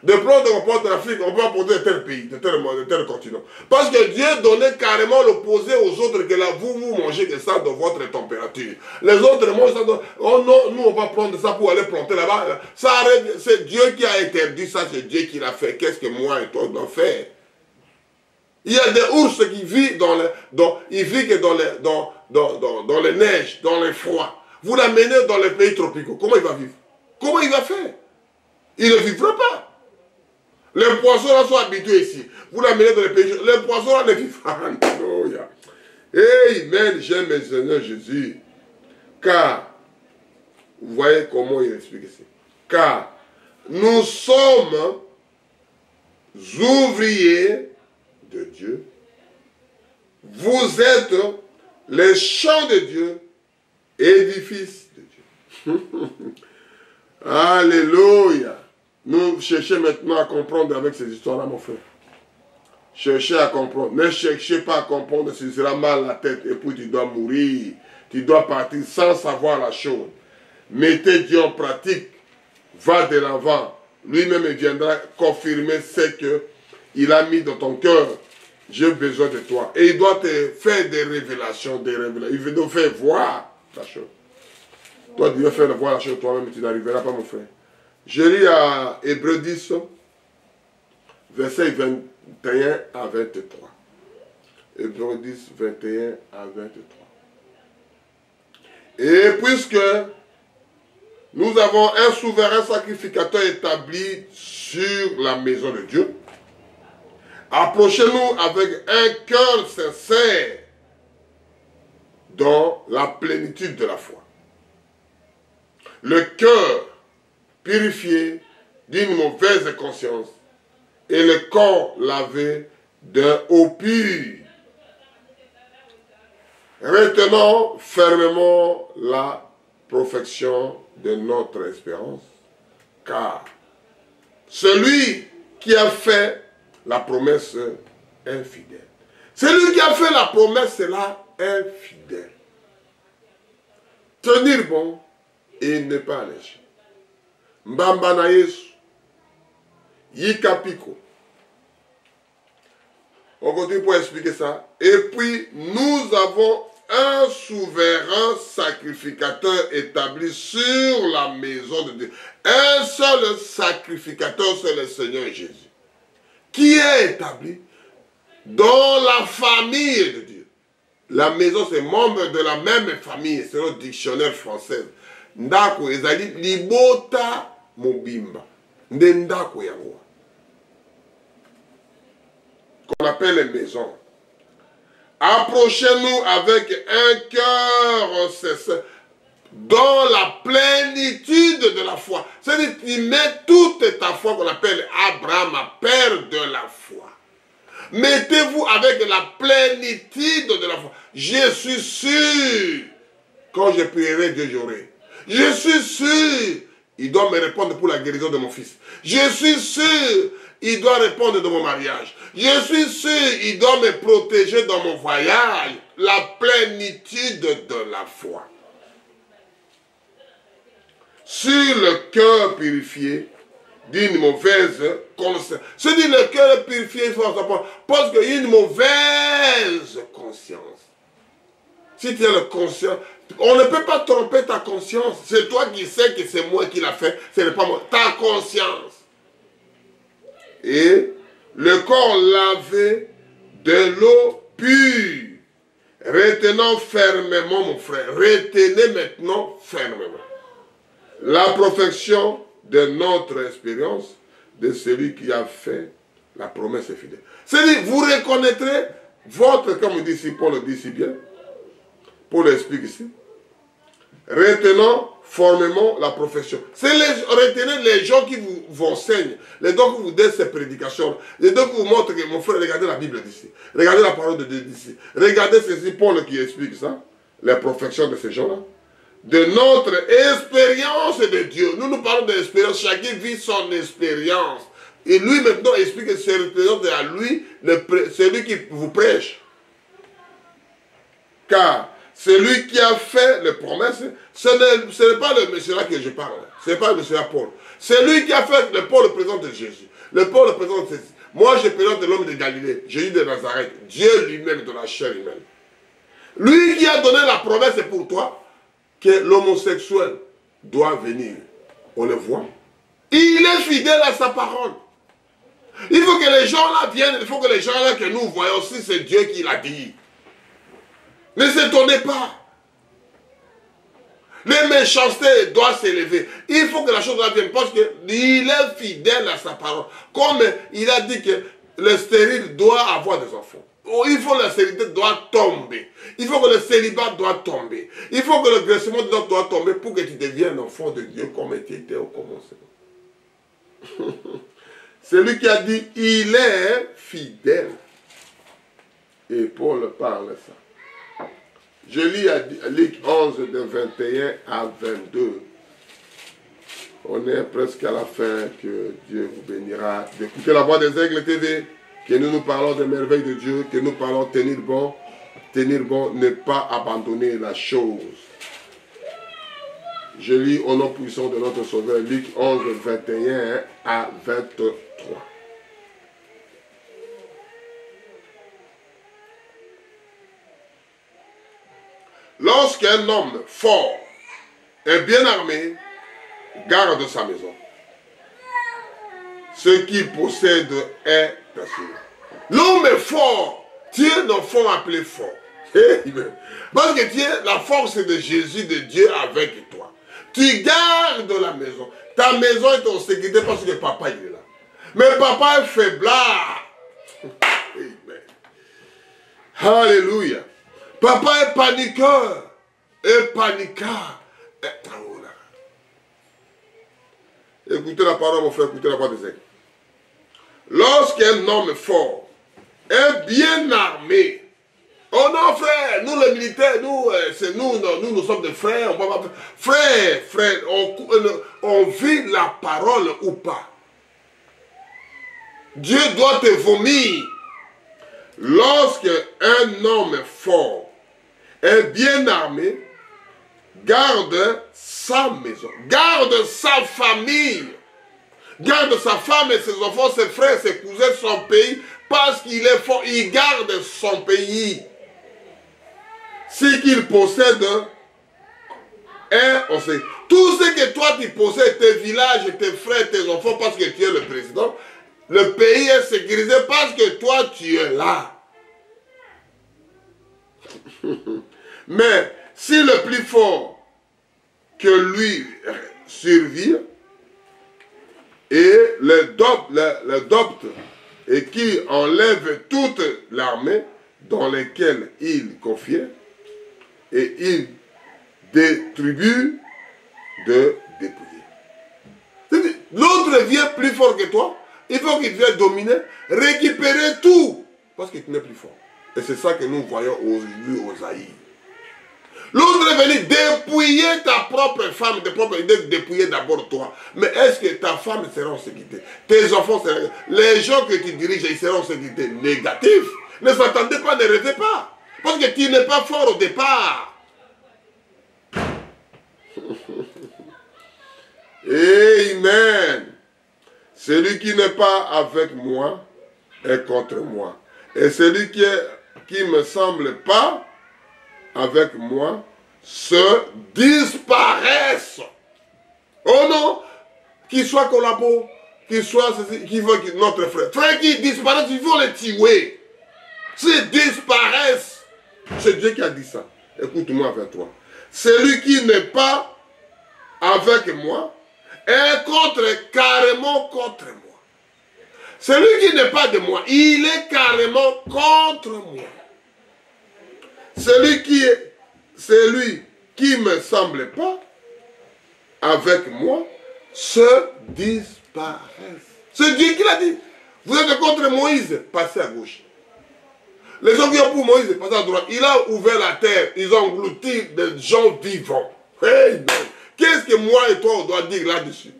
Des plantes qu'on plante en Afrique, on ne peut pas planter de tel pays, de tel continent. Parce que Dieu donnait carrément l'opposé aux autres que là, vous mangez que ça dans votre température. Les autres mangent ça. Oh non, nous on va prendre ça pour aller planter là-bas. Ça arrête. C'est Dieu qui a interdit ça, c'est Dieu qui l'a fait. Qu'est-ce que moi et toi doit faire? Il y a des ours qui vivent dans les neiges, dans les froids. Vous l'amenez dans les pays tropicaux. Comment il va vivre? Comment il va faire? Il ne vivra pas. Les poissons là sont habitués ici. Vous l'amenez dans les pays. Les poissons là ne vivent pas. Alléluia. Amen. J'aime le Seigneur Jésus. Car, vous voyez comment il explique ici. Car nous sommes ouvriers de Dieu. Vous êtes les champs de Dieu, édifices de Dieu. Alléluia. Nous cherchons maintenant à comprendre avec ces histoires-là, mon frère. Cherchez à comprendre. Ne cherchez pas à comprendre si tu seras mal la tête et puis tu dois mourir. Tu dois partir sans savoir la chose. Mettez Dieu en pratique. Va de l'avant. Lui-même viendra confirmer ce qu'il a mis dans ton cœur. J'ai besoin de toi. Et il doit te faire des révélations, Il veut te faire voir la chose. Toi, tu dois faire voir la chose toi-même, tu n'arriveras pas, mon frère. Je lis à Hébreux 10, versets 21 à 23. Hébreux 10, 21 à 23. Et puisque nous avons un souverain sacrificateur établi sur la maison de Dieu, approchez-nous avec un cœur sincère dans la plénitude de la foi. Le cœur purifié d'une mauvaise conscience et le corps lavé d'un eau pure. Retenons fermement la perfection de notre espérance, car celui qui a fait la promesse est fidèle. Celui qui a fait la promesse est là, est fidèle. Tenir bon et ne pas alléger. Mbamba na Yesu, Yikapiko. On continue pour expliquer ça. Et puis, nous avons un souverain sacrificateur établi sur la maison de Dieu. Un seul sacrificateur, c'est le Seigneur Jésus. Qui est établi dans la famille de Dieu. La maison, c'est membre de la même famille, c'est le dictionnaire français. Ndako, ezali libota mobimba. Ndendako yango. Qu'on appelle les maisons. Approchez-nous avec un cœur sincère dans la plénitude de la foi. C'est-à-dire, tu mets toute ta foi qu'on appelle Abraham, père de la foi. Mettez-vous avec la plénitude de la foi. Je suis sûr, quand je prierai, Dieu j'aurai. Je suis sûr, il doit me répondre pour la guérison de mon fils. Je suis sûr, il doit répondre de mon mariage. Je suis sûr, il doit me protéger dans mon voyage. La plénitude de la foi. Sur le cœur purifié d'une mauvaise conscience. C'est-à-dire le cœur purifié, il faut savoir, parce qu'il y a une mauvaise conscience. Si tu as la conscience, on ne peut pas tromper ta conscience. C'est toi qui sais que c'est moi qui l'a fait, ce n'est pas moi. Ta conscience. Et le corps lavé de l'eau pure. Retenons fermement, mon frère. Retenez maintenant fermement la perfection de notre expérience de celui qui a fait la promesse fidèle. C'est-à-dire, vous reconnaîtrez votre, comme dit ici, Paul le dit si bien, Paul l'explique ici, retenons formellement la profession. Retenez les gens qui vous enseignent, les gens qui vous donnent ces prédications, les gens qui vous montrent que, mon frère, regardez la Bible d'ici, regardez la parole de Dieu d'ici, regardez ceci, Paul qui explique ça, la perfection de ces gens-là. De notre expérience de Dieu. Nous parlons de l'expérience. Chacun vit son expérience. Et lui maintenant explique que c'est l'expérience à lui, celui qui vous prêche. Car celui qui a fait les promesses, ce n'est pas le monsieur-là que je parle. Ce n'est pas le monsieur-là Paul. C'est lui qui a fait, le Paul le présente de Jésus. Le Paul le présente de Jésus. Moi je présente l'homme de Galilée, Jésus de Nazareth, Dieu lui-même de la chair humaine. Lui qui a donné la promesse pour toi, que l'homosexuel doit venir. On le voit. Il est fidèle à sa parole. Il faut que les gens là viennent, il faut que les gens là que nous voyons aussi, c'est Dieu qui l'a dit. Ne s'étonnez pas. Les méchancetés doivent s'élever. Il faut que la chose là vienne parce qu'il est fidèle à sa parole. Comme il a dit que le stérile doit avoir des enfants. Il faut que la stérilité doit tomber. Il faut que le célibat doit tomber. Il faut que le graissement doit tomber pour que tu deviennes enfant de Dieu comme tu étais au commencement. C'est lui qui a dit, il est fidèle. Et Paul parle ça. Je lis à Luc 11, de 21 à 22. On est presque à la fin, que Dieu vous bénira d'écouter la voix des aigles TV, que nous parlons des merveilles de Dieu, que nous parlons tenir bon, ne pas abandonner la chose. Je lis au nom puissant de notre Sauveur, Luc 11, 21 à 23. Lorsqu'un homme fort et bien armé garde sa maison, ce qu'il possède est assuré. L'homme est fort. Tu es un enfant appelé fort. Parce que tu es la force de Jésus, de Dieu avec toi. Tu gardes la maison. Ta maison est en sécurité parce que papa il est là. Mais papa est faiblard. Alléluia. Papa est paniqueur. Et paniqueur. Écoutez la parole, mon frère, écoutez la voix des aigles. Lorsqu'un homme fort est bien armé, oh non, frère, nous les militaires, nous sommes des frères. Frère, on vit la parole ou pas. Dieu doit te vomir. Lorsqu'un homme fort est bien armé, garde sa maison, garde sa famille, garde sa femme et ses enfants, ses frères, ses cousins, son pays, parce qu'il est fort, il garde son pays. Ce qu'il possède est, on sait, tout ce que toi tu possèdes, tes villages, tes frères, tes enfants, parce que tu es le président, le pays est sécurisé parce que toi tu es là. Mais si le plus fort que lui survit et le dopte et qui enlève toute l'armée dans laquelle il confiait et il distribue de dépouiller. L'autre vient plus fort que toi, il faut qu'il vienne dominer, récupérer tout parce que tu n'es plus fort. Et c'est ça que nous voyons aujourd'hui aux Zaïre. L'autre est venu dépouiller ta propre femme, dépouiller d'abord toi. Mais est-ce que ta femme sera en sécurité? Tes enfants seront... Les gens que tu diriges, ils seront en sécurité négative. Ne s'attendez pas, ne rêvez pas. Parce que tu n'es pas fort au départ. Amen. Celui qui n'est pas avec moi est contre moi. Et celui qui ne me semble pas avec moi se disparaissent. Oh non, qu'il soit collabo, qu'il soit ceci, qu'il veut notre frère. Frère qui disparaissent, il faut les tuer. S'ils disparaissent, c'est Dieu qui a dit ça. Écoute-moi avec toi. Celui qui n'est pas avec moi est carrément contre moi. Celui qui n'est pas de moi, il est carrément contre moi. Celui qui me semble pas avec moi se disparaît. C'est Dieu qui l'a dit. Vous êtes contre Moïse, passez à gauche. Les gens qui ont pour Moïse, passez à droite. Il a ouvert la terre, ils ont englouti des gens vivants. Hey, qu'est-ce que moi et toi on doit dire là-dessus?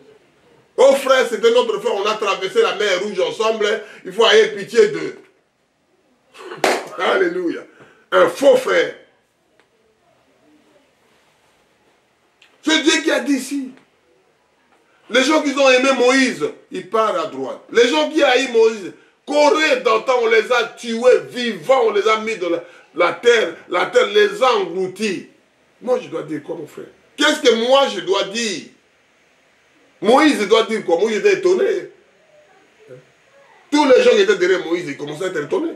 Oh frère, c'était notre frère, on a traversé la mer Rouge ensemble, il faut avoir pitié d'eux. Alléluia. Un faux frère. C'est Dieu qui a dit ici. Les gens qui ont aimé Moïse, ils partent à droite. Les gens qui haïssent Moïse, Corée d'antan, on les a tués vivants, on les a mis dans la terre les a engloutis. Moi je dois dire quoi mon frère? Qu'est-ce que moi je dois dire? Moïse doit dire quoi? Moïse était étonné. Tous les gens qui étaient derrière Moïse, ils commençaient à être étonnés.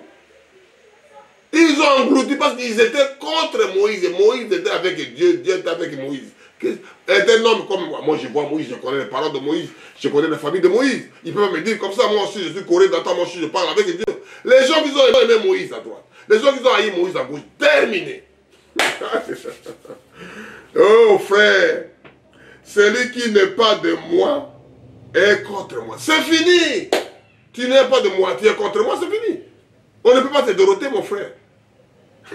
Ils ont englouti parce qu'ils étaient contre Moïse. Et Moïse était avec Dieu, Dieu était avec Moïse. Est un homme comme moi. Moi je vois Moïse, je connais les parents de Moïse, je connais la famille de Moïse. Ils peuvent me dire comme ça, moi aussi je suis Corée d'antan, moi aussi je parle avec Dieu. Les gens qui ont aimé Moïse à droite, les gens qui ont haï Moïse à gauche, terminé. Oh frère, celui qui n'est pas de moi est contre moi. C'est fini. Tu n'es pas de moitié contre moi, c'est fini. On ne peut pas te doroter, mon frère.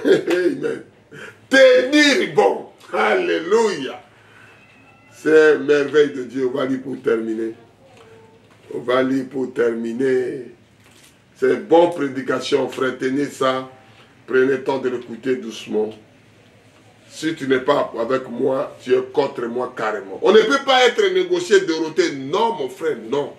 Amen. Tenir bon. Alléluia. C'est merveille de Dieu. On va lire pour terminer. On va lire pour terminer. C'est bonne prédication, frère. Tenez ça. Prenez le temps de l'écouter doucement. Si tu n'es pas avec moi, tu es contre moi carrément. On ne peut pas être négocié, doroté. Non, mon frère, non.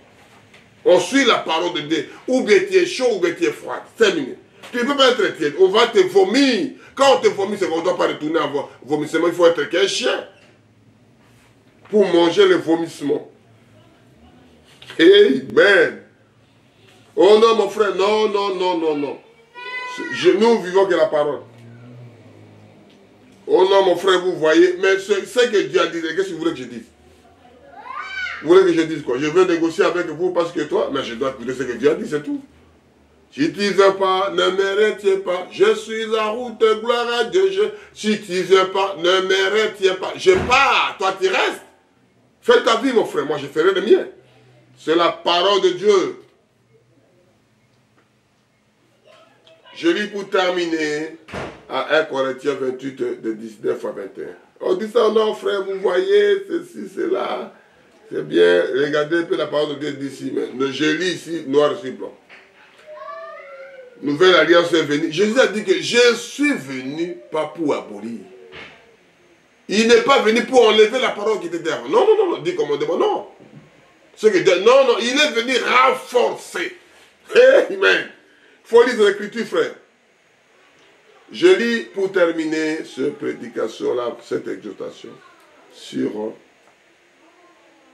On suit la parole de Dieu. Ou bien tu es chaud, ou bien tu es froid. 5 minutes. Tu ne peux pas être tiède. On va te vomir. Quand on te vomit, c'est qu'on ne doit pas retourner à vomissement. Il faut être qu'un chien. Pour manger le vomissement. Amen. Oh non, mon frère, non, non, non, non, non. Nous vivons que la parole. Oh non, mon frère, vous voyez. Mais ce que Dieu a dit, qu'est-ce que vous voulez que je dise? Vous voulez que je dise quoi? Je veux négocier avec vous parce que toi, mais je dois écouter ce que Dieu a dit, c'est tout. Si tu ne viens pas, ne me retiens pas. Je suis en route, gloire à Dieu. Si tu ne viens pas, ne me retiens pas. Je pars, toi tu restes. Fais ta vie, mon frère, moi je ferai le mien. C'est la parole de Dieu. Je lis pour terminer à 1 Corinthiens 28, de 19 à 21. On dit ça, non, frère, vous voyez, ceci, cela. C'est bien, regardez un peu la parole de Dieu d'ici. Mais je lis ici, noir sur blanc. Nouvelle alliance est venue. Jésus a dit que je suis venu pas pour abolir. Il n'est pas venu pour enlever la parole qui était derrière. Non, non, non, non, dit commandement, non. Ce que Dieu, non, non, il est venu renforcer. Amen. Il faut lire l'écriture, frère. Je lis pour terminer cette prédication-là, cette exhortation, sur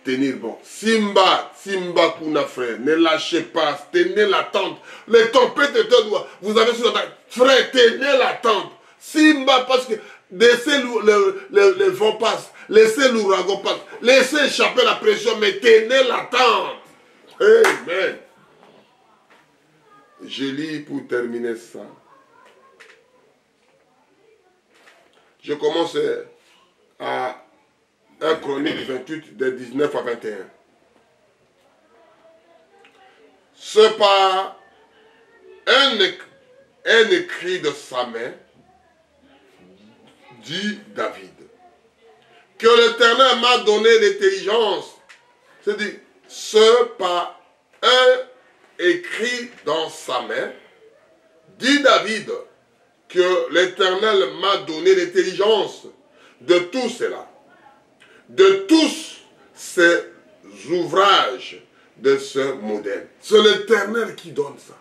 tenir bon. Simba, Simba Kuna, frère, ne lâchez pas, tenez la tente. Les tempêtes de doigts, vous avez sur la tente. Frère, tenez la tente. Simba, parce que laissez le vent passe, laissez l'ouragan passe, laissez échapper la pression, mais tenez la tente. Amen. Je lis pour terminer ça. Je commence à 1 Chronique 28, de 19 à 21. C'est par un écrit de sa main, dit David, que l'Éternel m'a donné l'intelligence. C'est-à-dire, c'est par un écrit dans sa main, dit David, que l'Éternel m'a donné l'intelligence de tout cela, de tous ces ouvrages de ce modèle. C'est l'Éternel qui donne ça.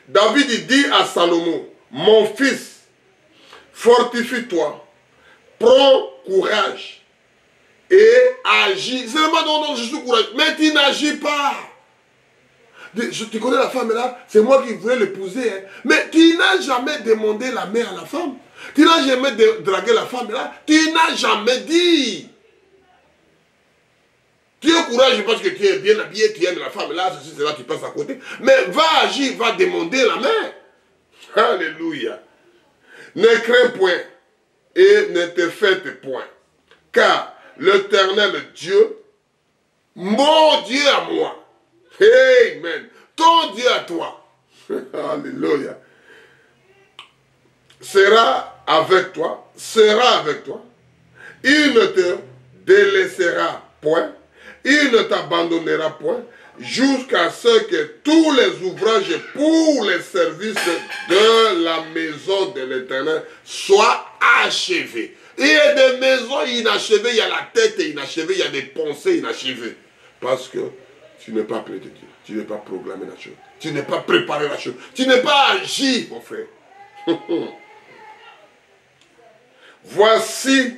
David dit à Salomon, mon fils, fortifie-toi, prends courage et agis. C'est le moment dont je suis courageux, mais tu n'agis pas. Tu connais la femme là, c'est moi qui voulais l'épouser. Hein. Mais tu n'as jamais demandé la main à la femme. Tu n'as jamais dragué la femme là. Tu n'as jamais dit. Tu es courageux parce que tu es bien habillé, tu aimes la femme là, ceci, cela, tu passes à côté. Mais va agir, va demander la main. Alléluia. Ne crains point et ne te faites point. Car l'Éternel Dieu, mon Dieu à moi, amen, ton Dieu à toi, alléluia, sera avec toi, il ne te délaissera point, il ne t'abandonnera point, jusqu'à ce que tous les ouvrages pour les services de la maison de l'Éternel soient achevés. Il y a des maisons inachevées, il y a la tête inachevée, il y a des pensées inachevées. Parce que tu n'es pas près de Dieu, tu n'es pas programmé la chose, tu n'es pas préparé la chose, tu n'es pas agi, mon frère. Voici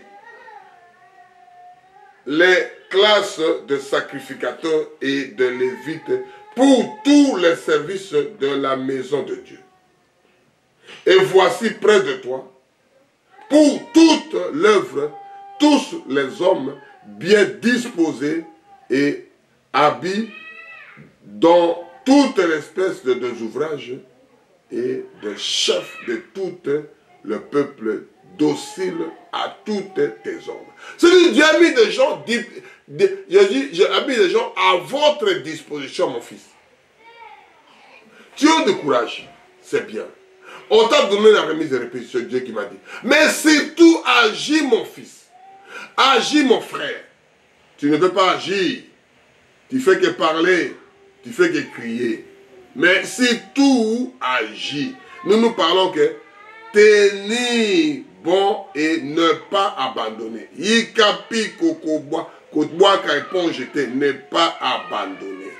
les classes de sacrificateurs et de lévites pour tous les services de la maison de Dieu. Et voici près de toi, pour toute l'œuvre, tous les hommes bien disposés et habillés dans toute l'espèce de ouvrages et de chefs de tout le peuple docile à toutes tes ordres. C'est-à-dire, Dieu a mis des gens J'ai mis les gens à votre disposition, mon fils. Tu as de courage, c'est bien. On t'a donné la remise de répétition, Dieu qui m'a dit. Mais surtout, agis, mon fils. Agis, mon frère. Tu ne peux pas agir. Tu fais que parler. Tu fais que crier. Mais surtout, agis. Nous parlons que tenir bon et ne pas abandonner. Yikapi kokoboa, kokoboa kaipon jeté, ne pas abandonner.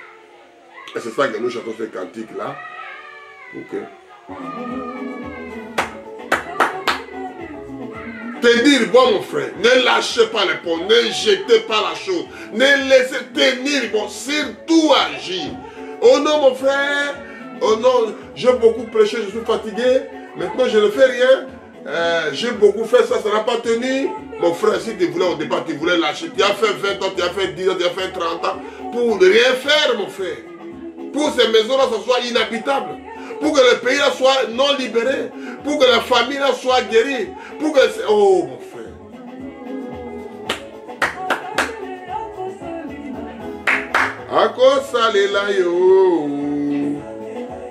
Et c'est ça que nous chantons ce cantique-là. Ok. Te dire, bon mon frère, ne lâchez pas les ponts, ne jetez pas la chose, ne laissez tenir, bon, surtout agir. Oh non mon frère, oh non, j'ai beaucoup prêché, je suis fatigué, maintenant je ne fais rien, j'ai beaucoup fait ça, ça n'a pas tenu. Mon frère, si tu voulais au départ, tu voulais lâcher, tu as fait 20 ans, tu as fait 10 ans, tu as fait 30 ans, pour ne rien faire mon frère. Pour ces maisons-là, ça soit inhabitable. Pour que le pays là soit non libéré. Pour que la famille là soit guérie. Pour que... Oh mon frère. Akosalela yo.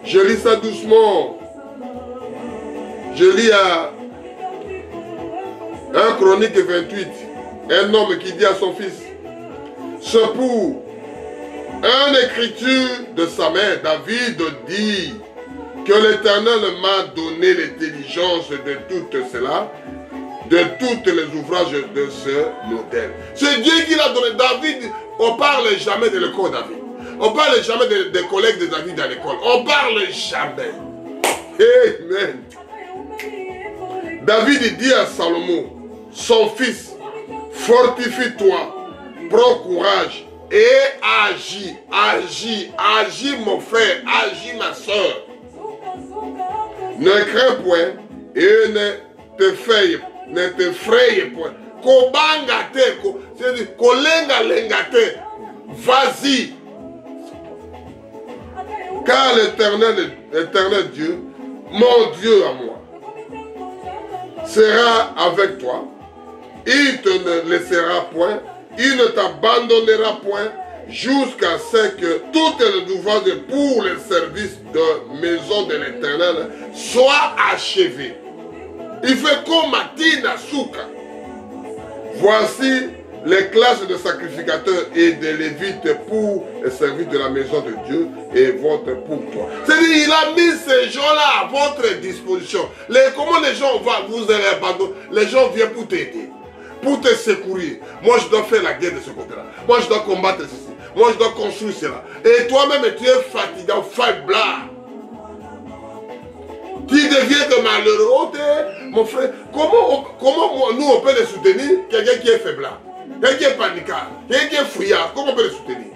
Je lis ça doucement. Je lis à 1 Chronique 28. Un homme qui dit à son fils, c'est pour une écriture de sa mère, David dit que l'Éternel m'a donné l'intelligence de tout cela, de tous les ouvrages de ce modèle. C'est Dieu qui l'a donné. David, on ne parle jamais de l'école David. On ne parle jamais des collègues de David à l'école. On ne parle jamais. Amen. David dit à Salomon, son fils, fortifie-toi, prends courage et agis, agis, agis mon frère, agis ma soeur. Ne crains point et ne te fraye point. Kobangate, c'est-à-dire kolenga lengate, vas-y. Car l'éternel Dieu, mon Dieu à moi, sera avec toi. Il te ne laissera point, il ne t'abandonnera point, jusqu'à ce que toutes les ouvrages pour le service de maison de l'Éternel soient achevés. Il fait comme Matina Souka. Voici les classes de sacrificateurs et de lévites pour le service de la maison de Dieu et votre pour toi. C'est-à-dire, il a mis ces gens-là à votre disposition. Comment les gens vont vous abandonner? Les gens viennent pour t'aider, pour te secourir. Moi, je dois faire la guerre de ce côté-là. Moi, je dois combattre ceci. Moi, je dois construire cela. Et toi-même, tu es fatiguant, faiblard. Tu deviens de malheureux. Oh, mon frère, comment nous, on peut les soutenir? Quelqu'un qui est faiblard, quelqu'un qui est paniquard, quelqu'un qui est fouillard, comment on peut les soutenir?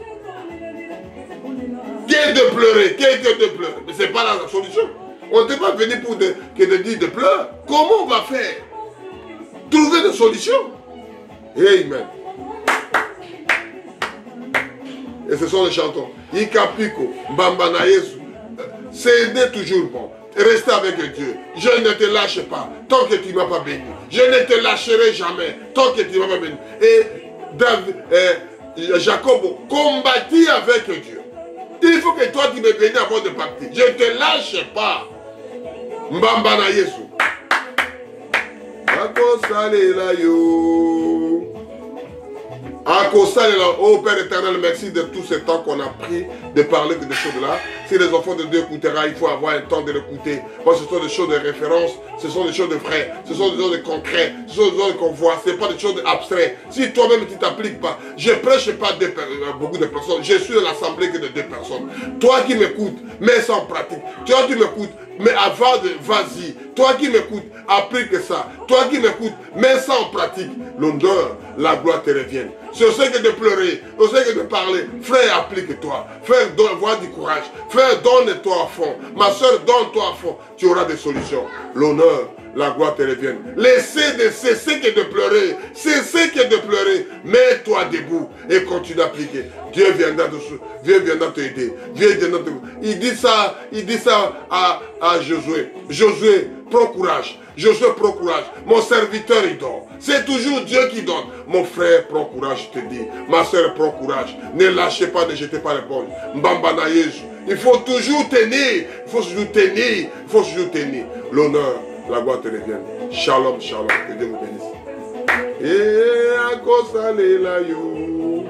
Qui est de pleurer, qui est de pleurer? Mais ce n'est pas la solution. On n'est pas venu pour que te dire de pleurer. Comment on va faire? Trouver des solutions. Amen. Et ce sont les chantons. Ikapiko, Mbambana Yesu. C'est aider toujours bon. Restez avec Dieu. Je ne te lâche pas tant que tu ne m'as pas béni. Je ne te lâcherai jamais tant que tu ne m'as pas béni. Et Jacob combattit avec Dieu. Il faut que toi tu me bénis avant de partir. Je ne te lâche pas. Mbambana Yesu. Akosalela yo. Oh Père éternel, merci de tout ce temps qu'on a pris de parler de ces choses-là. Si les enfants de Dieu écoutera, il faut avoir un temps de l'écouter. Moi, ce sont des choses de référence, ce sont des choses de vraies, ce sont des choses de concrètes, ce sont des choses qu'on voit, ce n'est pas des choses abstraites. Si toi-même tu ne t'appliques pas, je ne prêche pas beaucoup de personnes, je suis dans l'assemblée que de 2 personnes. Toi qui m'écoutes, mets ça en pratique. Toi qui m'écoutes, mais avant de vas-y. Toi qui m'écoutes, applique ça. Toi qui m'écoutes, mets ça en pratique. L'honneur, la gloire te reviennent. C'est ce que de pleurer, c'est ce que de parler. Frère, applique-toi. Frère, vois du courage. Frère, donne-toi à fond. Ma soeur, donne-toi à fond. Tu auras des solutions. L'honneur, la gloire te revienne. Laissez de cesser que de pleurer. Cessez que de pleurer. Mets-toi debout et continue d'appliquer. Dieu viendra t'aider. Dieu viendra te... Il dit ça à Josué. Josué, prends courage. Josué, prends courage. Mon serviteur, il dort. C'est toujours Dieu qui donne. Mon frère, prends courage, je te dis. Ma soeur, prends courage. Ne lâchez pas, ne jetez pas l'éponge. Mbambana Yesu. Il faut toujours tenir. Il faut toujours tenir. Il faut toujours tenir. L'honneur, la gloire te revienne. Shalom, shalom. Que Dieu vous bénisse. Et à cause de la you.